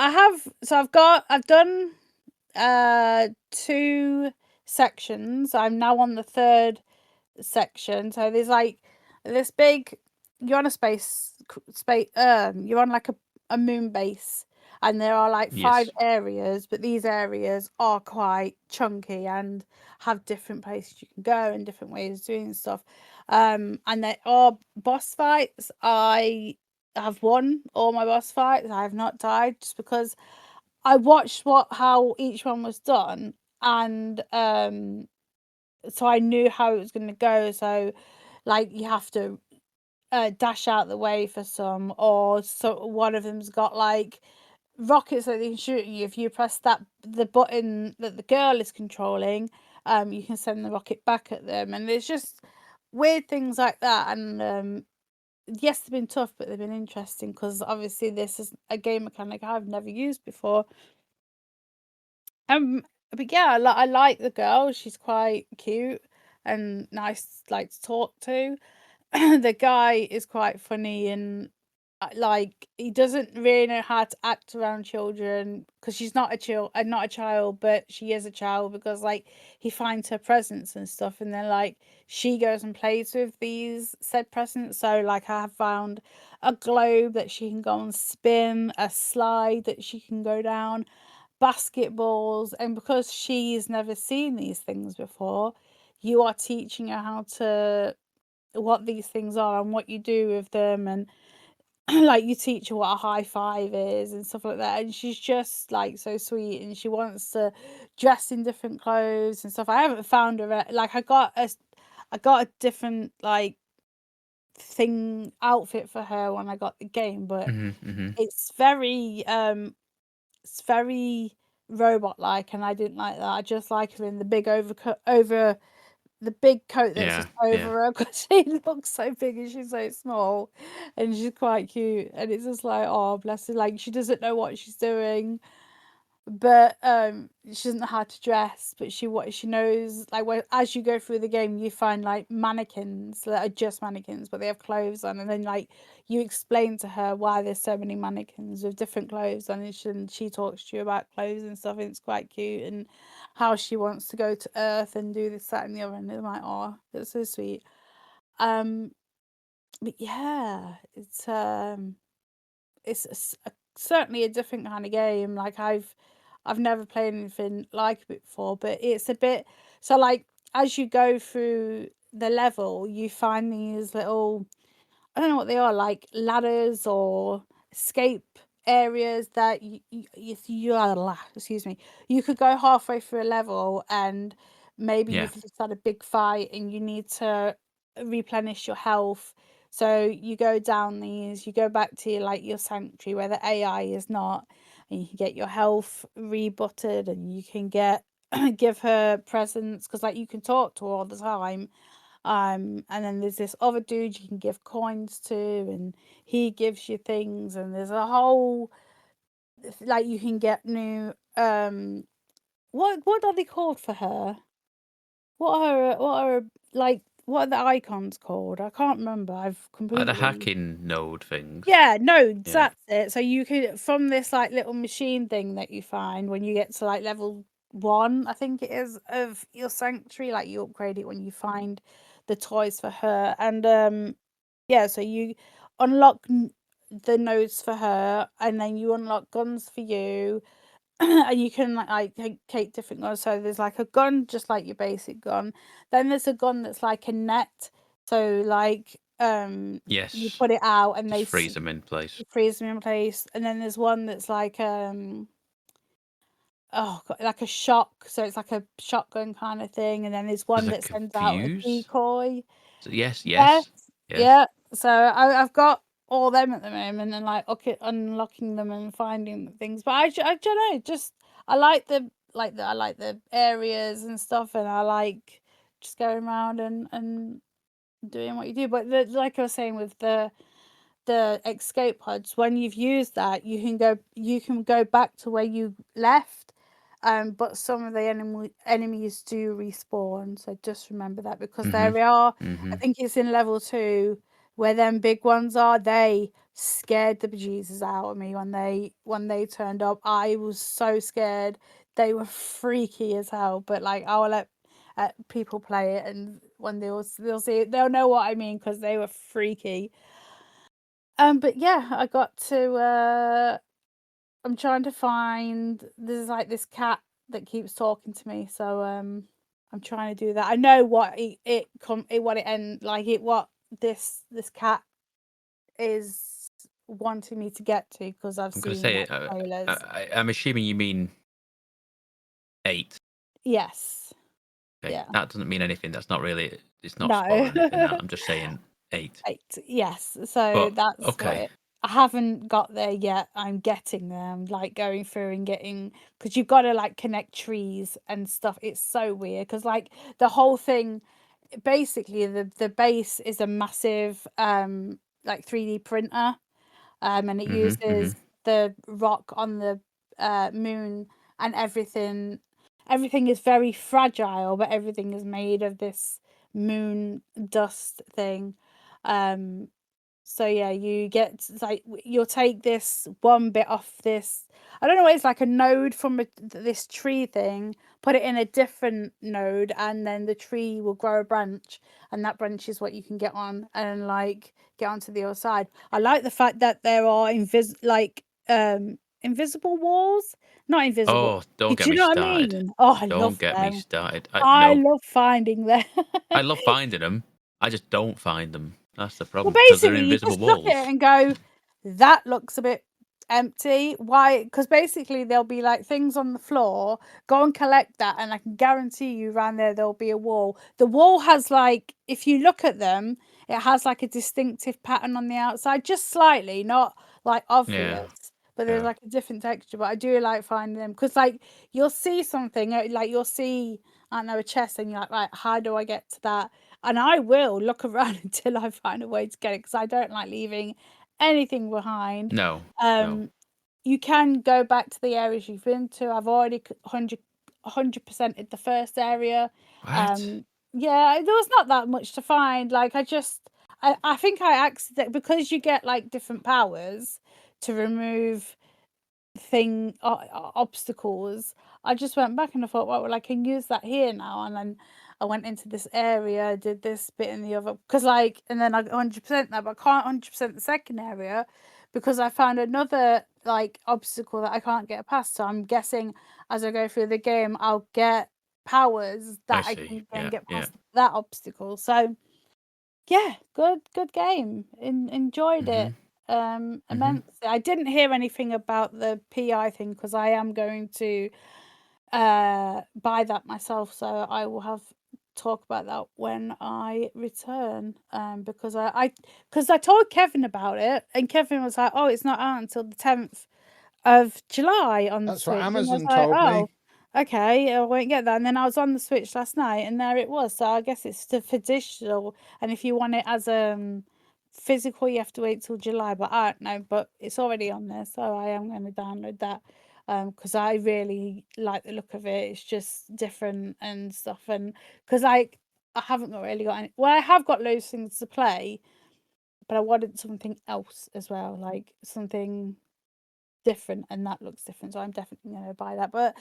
I've done 2 sections. I'm now on the 3rd section. So there's like this big, you're on a space you're on like a moon base, and there are like 5 Yes. areas, but these areas are quite chunky and have different places you can go and different ways of doing stuff. And there are boss fights. I have won all my boss fights. I have not died, just because I watched how each one was done, and so I knew how it was going to go. So like you have to dash out the way for some, or so one of them's got like rockets that they can shoot at you. If you press the button that the girl is controlling, you can send the rocket back at them. And there's just weird things like that. And yes, they've been tough, but they've been interesting, because obviously this is a game mechanic I've never used before. But yeah, I like the girl. She's quite cute and nice, like to talk to. The guy is quite funny, and like he doesn't really know how to act around children, because she's not a child, but she is a child, because like he finds her presents and stuff, and then like she goes and plays with these said presents. So like I have found a globe that she can go and spin, a slide that she can go down, basketballs, and because she's never seen these things before, you are teaching her how to what these things are and what you do with them, and like you teach her what a high five is and stuff like that. And she's just like so sweet, and she wants to dress in different clothes and stuff. I haven't found her like I got a different like outfit for her when I got the game, but it's very robot like, and I didn't like that. I just like her in the big over the big coat that's just over her, because she looks so big and she's so small, and she's quite cute. And it's just like, oh bless her, like she doesn't know what she's doing, but she doesn't know how to dress, but she knows, like as you go through the game, you find like mannequins that are just mannequins, but they have clothes on, and then like you explain to her why there's so many mannequins with different clothes on, and she talks to you about clothes and stuff, and it's quite cute, and how she wants to go to Earth and do this, that, and the other. And I'm like, oh, that's so sweet. But yeah, it's certainly a different kind of game. Like I've never played anything like it before, but it's a bit so like as you go through the level, you find these little, I don't know what they are, like ladders or escape areas that excuse me, you could go halfway through a level, and maybe you've just had a big fight and you need to replenish your health. So you go down these, you go back to your sanctuary where the AI is not, and you can get your health rebutted, and you can get give her presents, because like you can talk to her all the time. And then there's this other dude you can give coins to, and he gives you things, and there's a whole like you can get new what are they called for her? What are the icons called? I can't remember. I've Like completely the hacking node things. Yeah, nodes, Yeah. that's it. So you could, from this like little machine thing that you find when you get to like level 1, I think it is, of your sanctuary, like you upgrade it when you find the toys for her. And yeah, so you unlock the nodes for her, and then you unlock guns for you. And you can like take different guns. So there's like a gun just like your basic gun. Then there's a gun that's like a net. So like you Yes. put it out and Just freeze them in place. you freeze them in place. And then there's one that's like like a shock. So it's like a shotgun kind of thing. And then there's one There's that like a sends out a fuse. decoy. So yes. Yes, Yes. yeah. So I've got all them at the moment, and like unlocking them and finding things. But I don't know, just I like the areas and stuff, and I like just going around and doing what you do. But like I was saying with the escape pods, when you've used that, you can go back to where you left. But some of the enemies do respawn, so just remember that, because there are, I think it's in level 2 where them big ones are. They scared the bejesus out of me when they turned up. I was so scared. They were freaky as hell. But like, I will let people play it, and when they'll see it, they'll know what I mean, because they were freaky. But yeah, I got to I'm trying to find, there's like this cat that keeps talking to me, so I'm trying to do that. I know what what this cat is wanting me to get to, because I've I'm gonna seen say like it. trailers. I'm assuming you mean 8. Yes. Okay. Yeah. That doesn't mean anything. That's not really. It's not No. spoiling anything. That I'm just saying 8. 8. Yes. So But that's what okay. I haven't got there yet. I'm getting there. I'm like going through and getting, because you've got to like connect trees and stuff. It's so weird, because like the whole thing, basically the base is a massive like 3D printer, and it uses the rock on the moon, and everything is very fragile, but everything is made of this moon dust thing. So yeah, you get like, you'll take this one bit off this, I don't know, it's like a node from this tree thing, put it in a different node, and then the tree will grow a branch, and that branch is what you can get on and like get onto the other side. I like the fact that there are invisible walls, not invisible. Oh, don't Do get you me know what I started. mean? Oh, I Don't love get me them. started. I No, love finding them. I love finding them. I just don't find them. That's the Well, problem because they're basically, you invisible just look at walls. it and go, that looks a bit empty. Why? Because basically, there'll be like things on the floor. Go and collect that, and I can guarantee you, around there'll be a wall. The wall has like, if you look at them, it has like a distinctive pattern on the outside, just slightly, not like obvious. Yeah. But there's Yeah. like a different texture. But I do like finding them, because like you'll see something, like you'll see, I don't know, a chest, and you're like, right, how do I get to that? And I will look around until I find a way to get it, because I don't like leaving anything behind. No. No. You can go back to the areas you've been to. I've already 100%ed the first area. What? Yeah, there was not that much to find. Like, I think I accidentally, because you get like different powers to remove obstacles, I just went back and I thought, well, I can use that here now. And then I went into this area, did this bit in the other, because like, and then I 100% that, but I can't 100% the second area, because I found another like obstacle that I can't get past. So I'm guessing as I go through the game, I'll get powers I that I see. can then Yeah. get Yeah. past that obstacle. So yeah, good game. Enjoyed it immensely. I didn't hear anything about the PI thing, because I am going to buy that myself, so I will have talk about that when I return, because I told Kevin about it, and Kevin was like, oh, it's not out until the 10th of July on the That's what Switch. And I was Amazon like, told me. oh, okay, I won't get that. And then I was on the Switch last night, and there it was. So I guess it's for digital, and if you want it as physical, you have to wait till July. But I don't know. But it's already on there, so I am going to download that because I really like the look of it. It's just different and stuff, and because I haven't really got any. Well, I have got loads of things to play, but I wanted something else as well, like something different, and that looks different. So I'm definitely going to buy that. But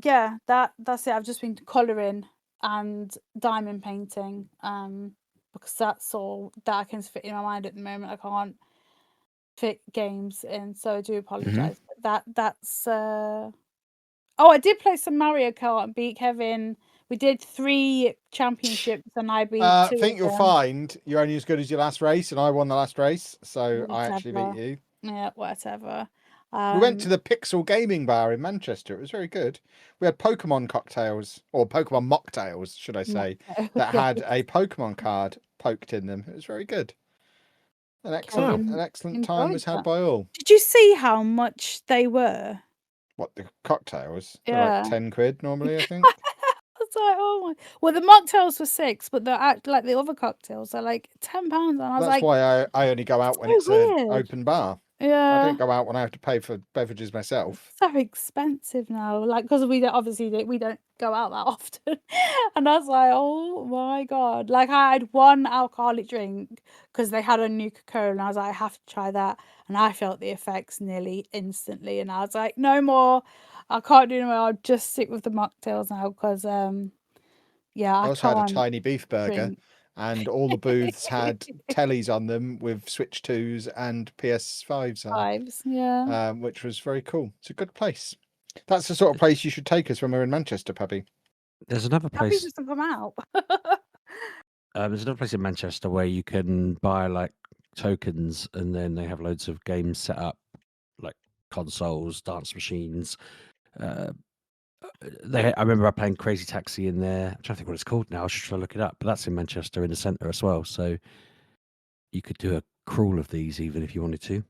yeah, that's it. I've just been colouring and diamond painting, because that's all that I can fit in my mind at the moment. I can't fit games in, so I do apologise. But that's oh, I did play some Mario Kart and beat Kevin. We did 3 championships and I beat 2 I of think you'll them. find you're only as good as your last race, and I won the last race, so I actually beat Whatever. you. Yeah, whatever. We went to the Pixel Gaming Bar in Manchester. It was very good. We had Pokemon cocktails, or Pokemon mocktails, should I say, that Yeah. had a Pokemon card poked in them. It was very good. An excellent, Kevin an excellent enjoyed time was had that. by all. Did you see how much they were? What, the cocktails? They're Yeah. like 10 quid normally, I think. I was like, oh my. Well, the mocktails were 6, but like the other cocktails are like £10. And I was That's like, why I only go out when so it's an weird. open bar. I Yeah. don't go out when I have to pay for beverages myself. So expensive now, like, because we don't go out that often. And I was like, oh my god, like I had one alcoholic drink because they had a Nuka Cola, and I was like, I have to try that, and I felt the effects nearly instantly, and I was like, no more, I can't do no more. I'll just stick with the mocktails now because yeah, I I also had a can't tiny beef burger, drink. and all the booths had tellies on them with Switch 2s and PS5s on, Vibes, yeah. which was very cool. It's a good place. That's the sort of place you should take us when we're in Manchester, Pubby. There's another Happy place. just to come out. There's another place in Manchester where you can buy like tokens, and then they have loads of games set up, like consoles, dance machines. I remember playing Crazy Taxi in there. I'm trying to think what it's called now. I should try to look it up. But that's in Manchester in the centre as well. So you could do a crawl of these even if you wanted to.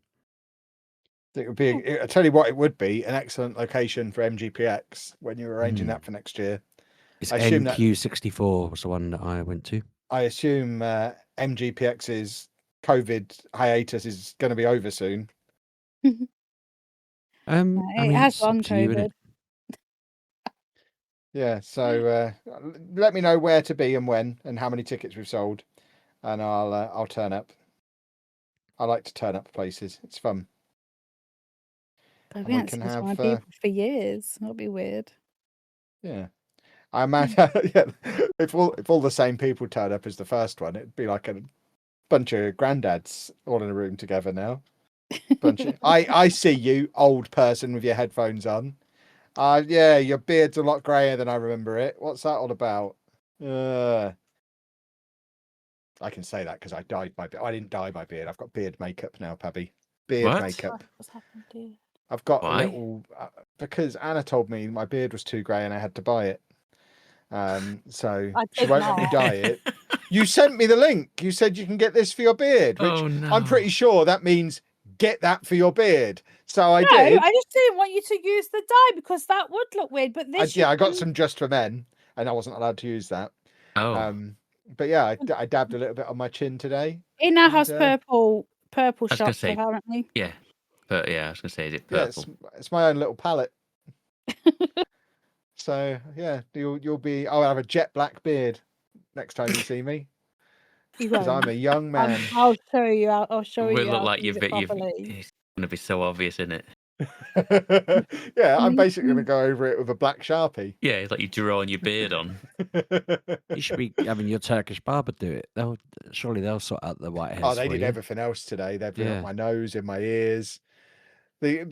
It would be. I tell you what, it would be an excellent location for MGPX when you're arranging that for next year. It's I assume that NQ64 was the one that I went to. I assume MGPX's COVID hiatus is going to be over soon. It has gone COVID. Yeah, so let me know where to be and when, and how many tickets we've sold, and I'll turn up. I like to turn up places; it's fun. But And we we haven't can seen so have many people for years. That'll be weird. yeah. I imagine yeah, if all the same people turn up as the first one, it'd be like a bunch of granddads all in a room together now. I see you, old person with your headphones on. Yeah, your beard's a lot grayer than I remember it. What's that all about? I can say that because I dyed my beard. I didn't dye my beard. I've got beard makeup now, Pabby. Beard What? makeup. What's happened, dear? I've got Why? a little because Anna told me my beard was too grey and I had to buy it. So I she did won't let me not. dye it. You sent me the link. You said you can get this for your beard, which Oh, no. I'm pretty sure that means get that for your beard. So I No, did. I just didn't want you to use the dye because that would look weird. But this, I got some just for men, and I wasn't allowed to use that. Oh. But yeah, I dabbed a little bit on my chin today. It now has purple I was gonna shots say, apparently. Yeah. But yeah, I was going to say, is it purple? Yeah, it's my own little palette. So yeah, you'll be. I'll have a jet black beard next time you see me because I'm a young man. I'll show you. I'll show It you. will look how like to use it properly. it's going to be so obvious, isn't it? Yeah, I'm basically going to go over it with a black Sharpie. Yeah, it's like you're drawing your beard on. You should be having your Turkish barber do it. Surely they'll sort out the white hairs. Oh, they for did you. everything else today. They've been Yeah. up my nose, in my ears. He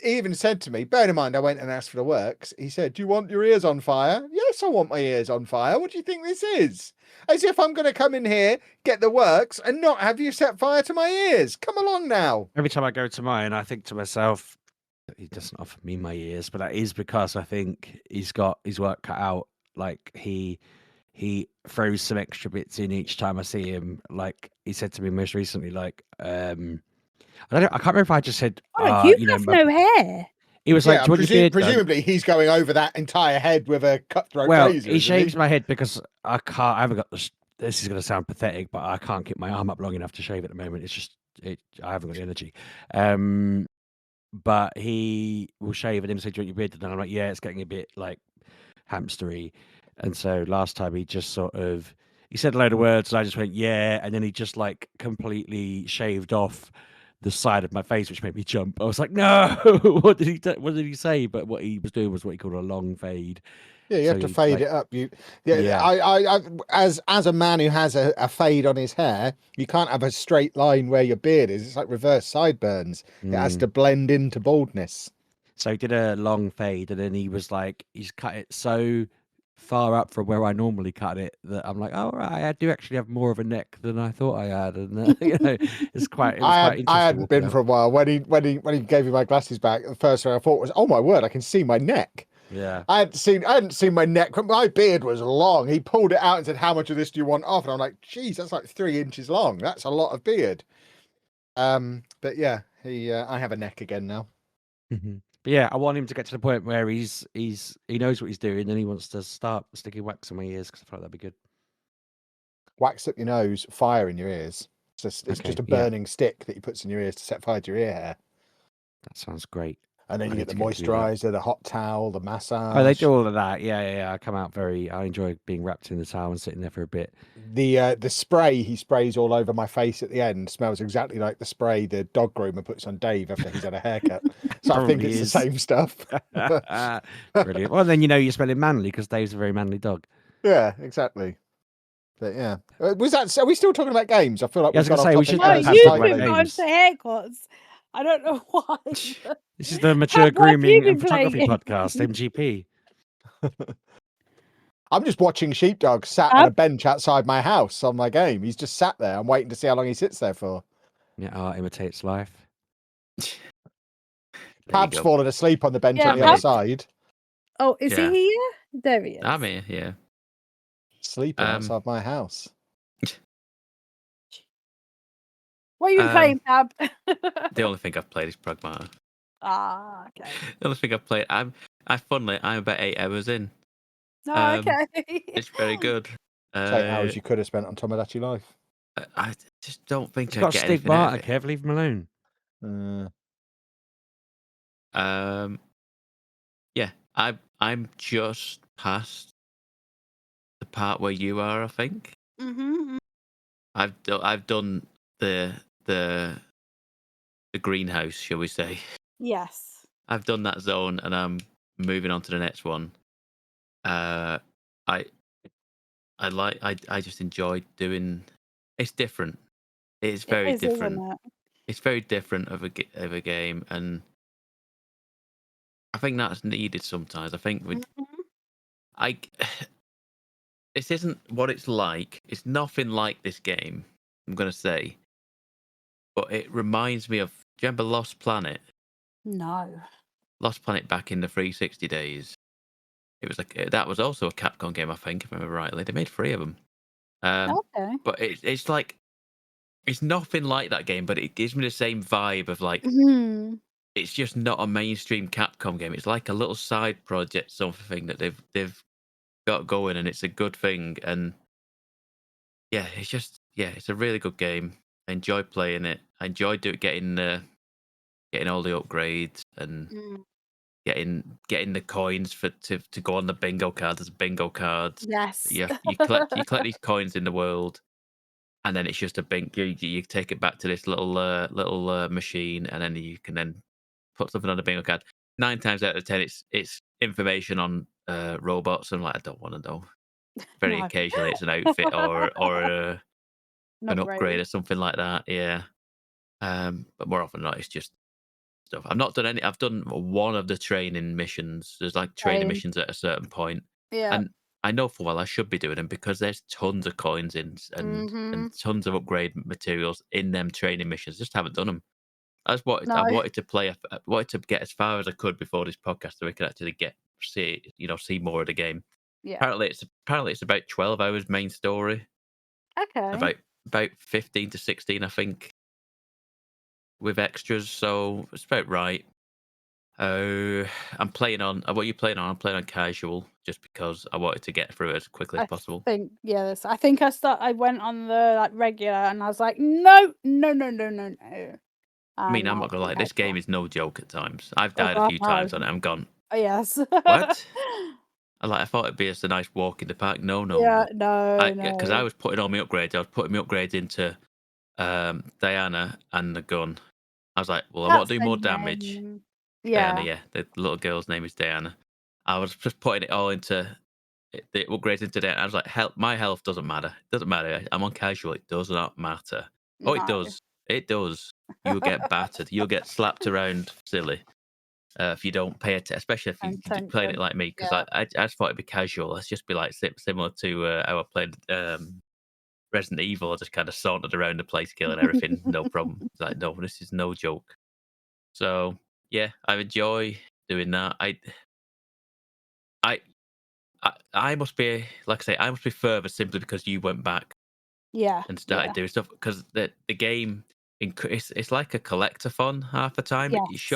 even said to me, bearing in mind I went and asked for the works, he said, do you want your ears on fire? Yes, I want my ears on fire. What do you think this is? As if I'm going to come in here, get the works, and not have you set fire to my ears. Come along now. Every time I go to mine, I think to myself, he doesn't offer me my ears, but that is because I think he's got his work cut out. Like he throws some extra bits in each time I see him. Like he said to me most recently, like I can't remember if I just said, you have no hair. He was like, presumably he's going over that entire head with a cutthroat razor. He shaves my head because I haven't got this is going to sound pathetic, but I can't keep my arm up long enough to shave at the moment. It's just I haven't got the energy. but he will shave and then say, "Do you want your beard?" And I'm like, "Yeah, it's getting a bit like hamstery." And so last time he just sort of he said a load of words, and I just went, "Yeah," and then he just like completely shaved off the side of my face, which made me jump. I was like, "No, what did he do? What did he say?" But what he was doing was what he called a long fade. Yeah, you So have to he, fade like, it up. Yeah. As a man who has a fade on his hair, you can't have a straight line where your beard is. It's like reverse sideburns. It has to blend into baldness. So he did a long fade, and then he was like, he's cut it so far up from where I normally cut it that I'm like, oh, right, I do actually have more of a neck than I thought I had, and you know, it was quite interesting. I hadn't walking been out. for a while. When he gave me my glasses back, the first thing I thought was, "Oh my word, I can see my neck." Yeah. I hadn't seen my neck. My beard was long. He pulled it out and said, "How much of this do you want off?" And I'm like, "Geez, that's like 3 inches long. That's a lot of beard." But yeah, I have a neck again now. But yeah, I want him to get to the point where he knows what he's doing, and he wants to start sticking wax in my ears because I thought that'd be good. Wax up your nose, fire in your ears. It's just a burning stick that he puts in your ears to set fire to your ear hair. That sounds great. And then I you need get the to do that. moisturizer, the hot towel, the massage. Oh, they do all of that. Yeah. I come out I enjoy being wrapped in the towel and sitting there for a bit. The spray he sprays all over my face at the end smells exactly like the spray the dog groomer puts on Dave after he's had a haircut. So I think Probably it's is. the same stuff. Brilliant. Well, then you're smelling manly because Dave's a very manly dog. Yeah, exactly. But yeah, are we still talking about games? I feel like Yeah, I was we've gone gonna off say, we topic. should No, talk you've about been on games. to haircuts. I don't know why. This is the Mature Pab, what have you Grooming and been Photography playing? Podcast, MGP. I'm just watching Sheepdog sat on a bench outside my house on my game. He's just sat there. I'm waiting to see how long he sits there for. Yeah, art imitates life. Pab's fallen asleep on the bench on the Pab- other side. Oh, is Yeah. he here? There he is. I'm here, yeah. Sleeping outside my house. What are you playing, Pab? The only thing I've played is Pragmata. Ah, okay. The only thing I've played, I'm about 8 hours in. Oh, okay. It's very good. It's 8 hours you could have spent on Tomodachi Life. I just don't think He's I got get anything stigmata, out of it. Kev. Leave him alone. Yeah, I'm just past the part where you are, I think. Mm-hmm. I've done the greenhouse, shall we say? Yes. I've done that zone, and I'm moving on to the next one. I just enjoy doing. It's different. It's very different. Isn't it? It's very different of a game, and I think that's needed sometimes. I think this isn't what it's like. It's nothing like this game, I'm gonna say. But it reminds me of. Do you remember Lost Planet? No. Lost Planet back in the 360 days. It was that was also a Capcom game, I think, if I remember rightly. They made 3 of them. Okay. But it's like it's nothing like that game, but it gives me the same vibe of like it's just not a mainstream Capcom game. It's like a little side project, something that they've got going, and it's a good thing. And yeah, it's a really good game. I enjoy playing it. I enjoy getting all the upgrades and getting the coins to go on the bingo card. There's bingo cards. Yes. You collect these coins in the world, and then it's just a bingo. You take it back to this little machine, and then you can then put something on the bingo card. 9 times out of 10, it's information on robots. And like, I don't want to know. Very occasionally, it's an outfit or an upgrade or something like that. Yeah. But more often than not, it's just stuff. I've done one of the training missions. There's like training missions at a certain point. Yeah. And I know for well I should be doing them because there's tons of coins in and tons of upgrade materials in them training missions. Just haven't done them. I wanted to play. I wanted to get as far as I could before this podcast so we could actually see more of the game. Yeah. Apparently it's about 12 hours main story. Okay. About 15 to 16, I think, with extras. So it's about right. I'm playing on. What are you playing on? I'm playing on casual just because I wanted to get through it as quickly as possible. I think I went on the regular and I was like, no. I mean, I'm now not gonna lie. compared This to game is no joke at times. I've Oh died a God, few no. times on it. I'm gone. Oh, yes. What? I thought it'd be just a nice walk in the park. No. Yeah, no, Because I no. was putting all my upgrades. I was putting my upgrades into Diana and the gun. I was like, well, I want That's to do the more damage. name. Diana, Yeah. yeah, the little girl's name is Diana. I was just putting it all into the upgrades into Diana. I was like, my health doesn't matter. It doesn't matter. I'm on casual. It does not matter. Oh, it No. does. It does. You'll get battered. You'll get slapped around silly if you don't pay attention, especially if you're playing it Attention. like me. Because Yeah. I just thought it'd be casual. Let's just be like similar to how I played Resident Evil. I just kind of sauntered around the place, killing everything, no problem. It's like, no, this is no joke. So yeah, I enjoy doing that. I must be, like I say, I must be further simply because you went back Yeah. and started doing stuff. Because the game, it's like a collectathon half the time. Yes.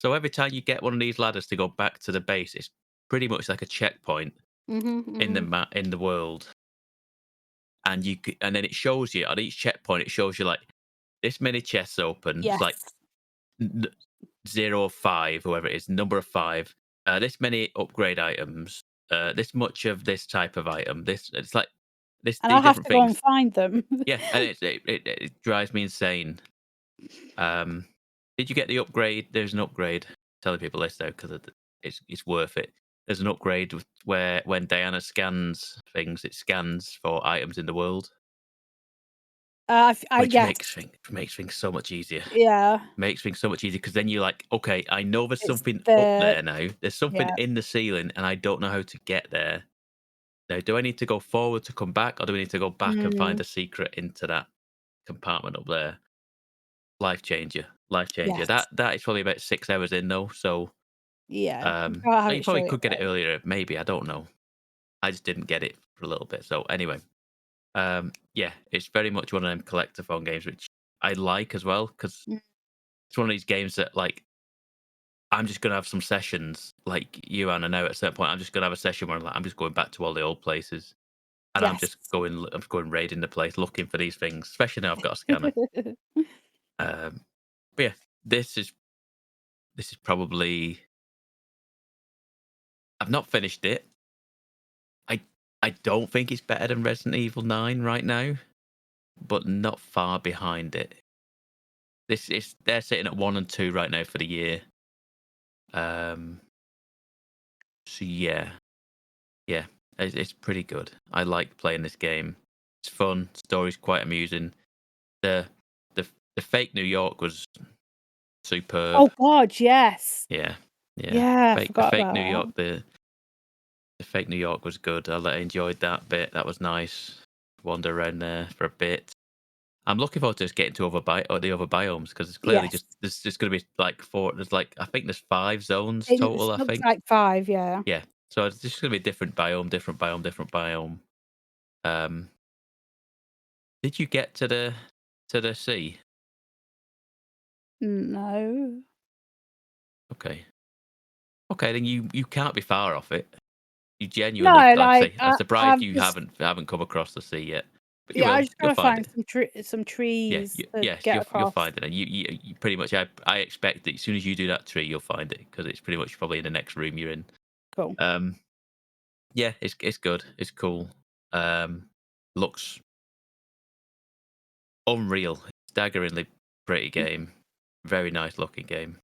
So every time you get one of these ladders to go back to the base, it's pretty much like a checkpoint in the world. And and then it shows you on each checkpoint. It shows you like this many chests open. Yes. It's like 0 of 5, whoever it is, number of 5. This many upgrade items. This much of this type of item. It's like And these I'll have different to go and things. find them. Yeah, and it drives me insane. Did you get the upgrade? There's an upgrade. Telling people this though because it's worth it. There's an upgrade where when Diana scans things, it scans for items in the world, which Yes. makes things so much easier. Yeah. Makes things so much easier because then you're like, okay, I know there's It's something up the there now. There's something yeah. in the ceiling, and I don't know how to get there. Now, do I need to go forward to come back, or do we need to go back and find a secret into that compartment up there? Life changer. Yes. That is probably about 6 hours in though. So Yeah. You can't have you it probably straight could get it away. earlier. Maybe I don't know. I just didn't get it for a little bit. So anyway, yeah, it's very much one of them collectathon games, which I like as well because Mm. it's one of these games that like I'm just gonna have some sessions like you, Anna. Now at a certain point, I'm just gonna have a session where I'm just going back to all the old places, and I'm Yes. going raiding the place, looking for these things. Especially now I've got a scanner. But yeah, this is probably I've not finished it. I don't think it's better than Resident Evil 9 right now, but not far behind it. They're sitting at 1 and 2 right now for the year. So yeah, it's pretty good. I like playing this game. It's fun. Story's quite amusing. The the fake New York was superb. Oh God, yes. Yeah. Yeah, I The forgot fake about New that. York. The fake New York was good. I enjoyed that bit. That was nice. Wander around there for a bit. I'm looking forward to just getting to the other biomes because it's clearly Yes. there's just going to be like 4. There's like I think there's 5 zones It total. I looks think. like 5, yeah. Yeah. So it's just going to be different biome. Did you get to the sea? No. Okay. Okay, then you can't be far off it. You No, genuinely, like I like say, I'm surprised I've you just haven't come across the sea yet. But you yeah, I will. just You'll gotta find find it. some Yeah. trees to Yes. get You'll across. find it. And you pretty much. I expect that as soon as you do that tree, you'll find it because it's pretty much probably in the next room you're in. Cool. Yeah, it's good. It's cool. Looks unreal. Staggeringly pretty game. Very nice looking game.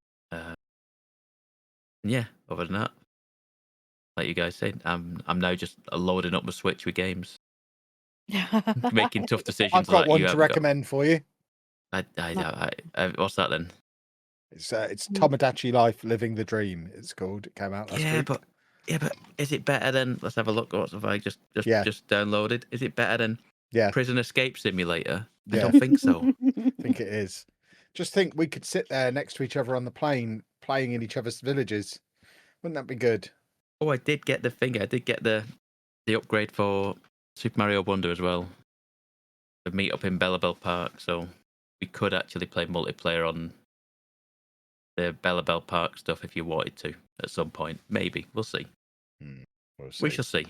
Yeah. Other than that, like you guys said, I'm now just loading up my Switch with games, making tough decisions. I've got like one you to haven't got. recommend for you. What's that then? It's Tomodachi Life Living the Dream. It's called. It came out last week. But is it better than? Let's have a look. What have I just downloaded? Is it better than Prison Escape Simulator? I don't think so. I think it is. Just think we could sit there next to each other on the plane, playing in each other's villages. Wouldn't that be good? Oh, I did get the thing. I did get the upgrade for Super Mario Wonder as well. The meet up in Bellabelle Park, so we could actually play multiplayer on the Bellabelle Park stuff if you wanted to at some point. Maybe we'll see. We'll see. We shall see.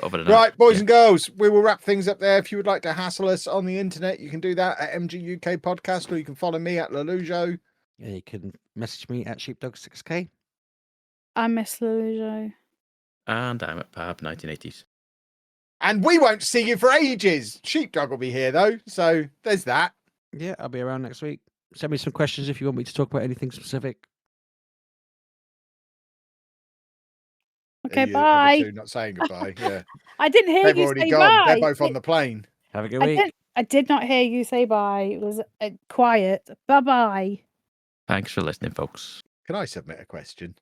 Other than Right, that, boys yeah. and girls, we will wrap things up there. If you would like to hassle us on the internet, you can do that at MGUK Podcast, or you can follow me at Lelujo. Yeah, you can message me at Sheepdog6K. I miss Lujo. And I'm at Pab 1980s. And we won't see you for ages. Sheepdog will be here, though, so there's that. Yeah, I'll be around next week. Send me some questions if you want me to talk about anything specific. Okay, Are you other bye. two not saying goodbye? Yeah. I didn't hear They've you already say gone. bye. They're both on the plane. Have a good week. I did not hear you say bye. It was quiet. Bye bye. Thanks for listening, folks. Can I submit a question?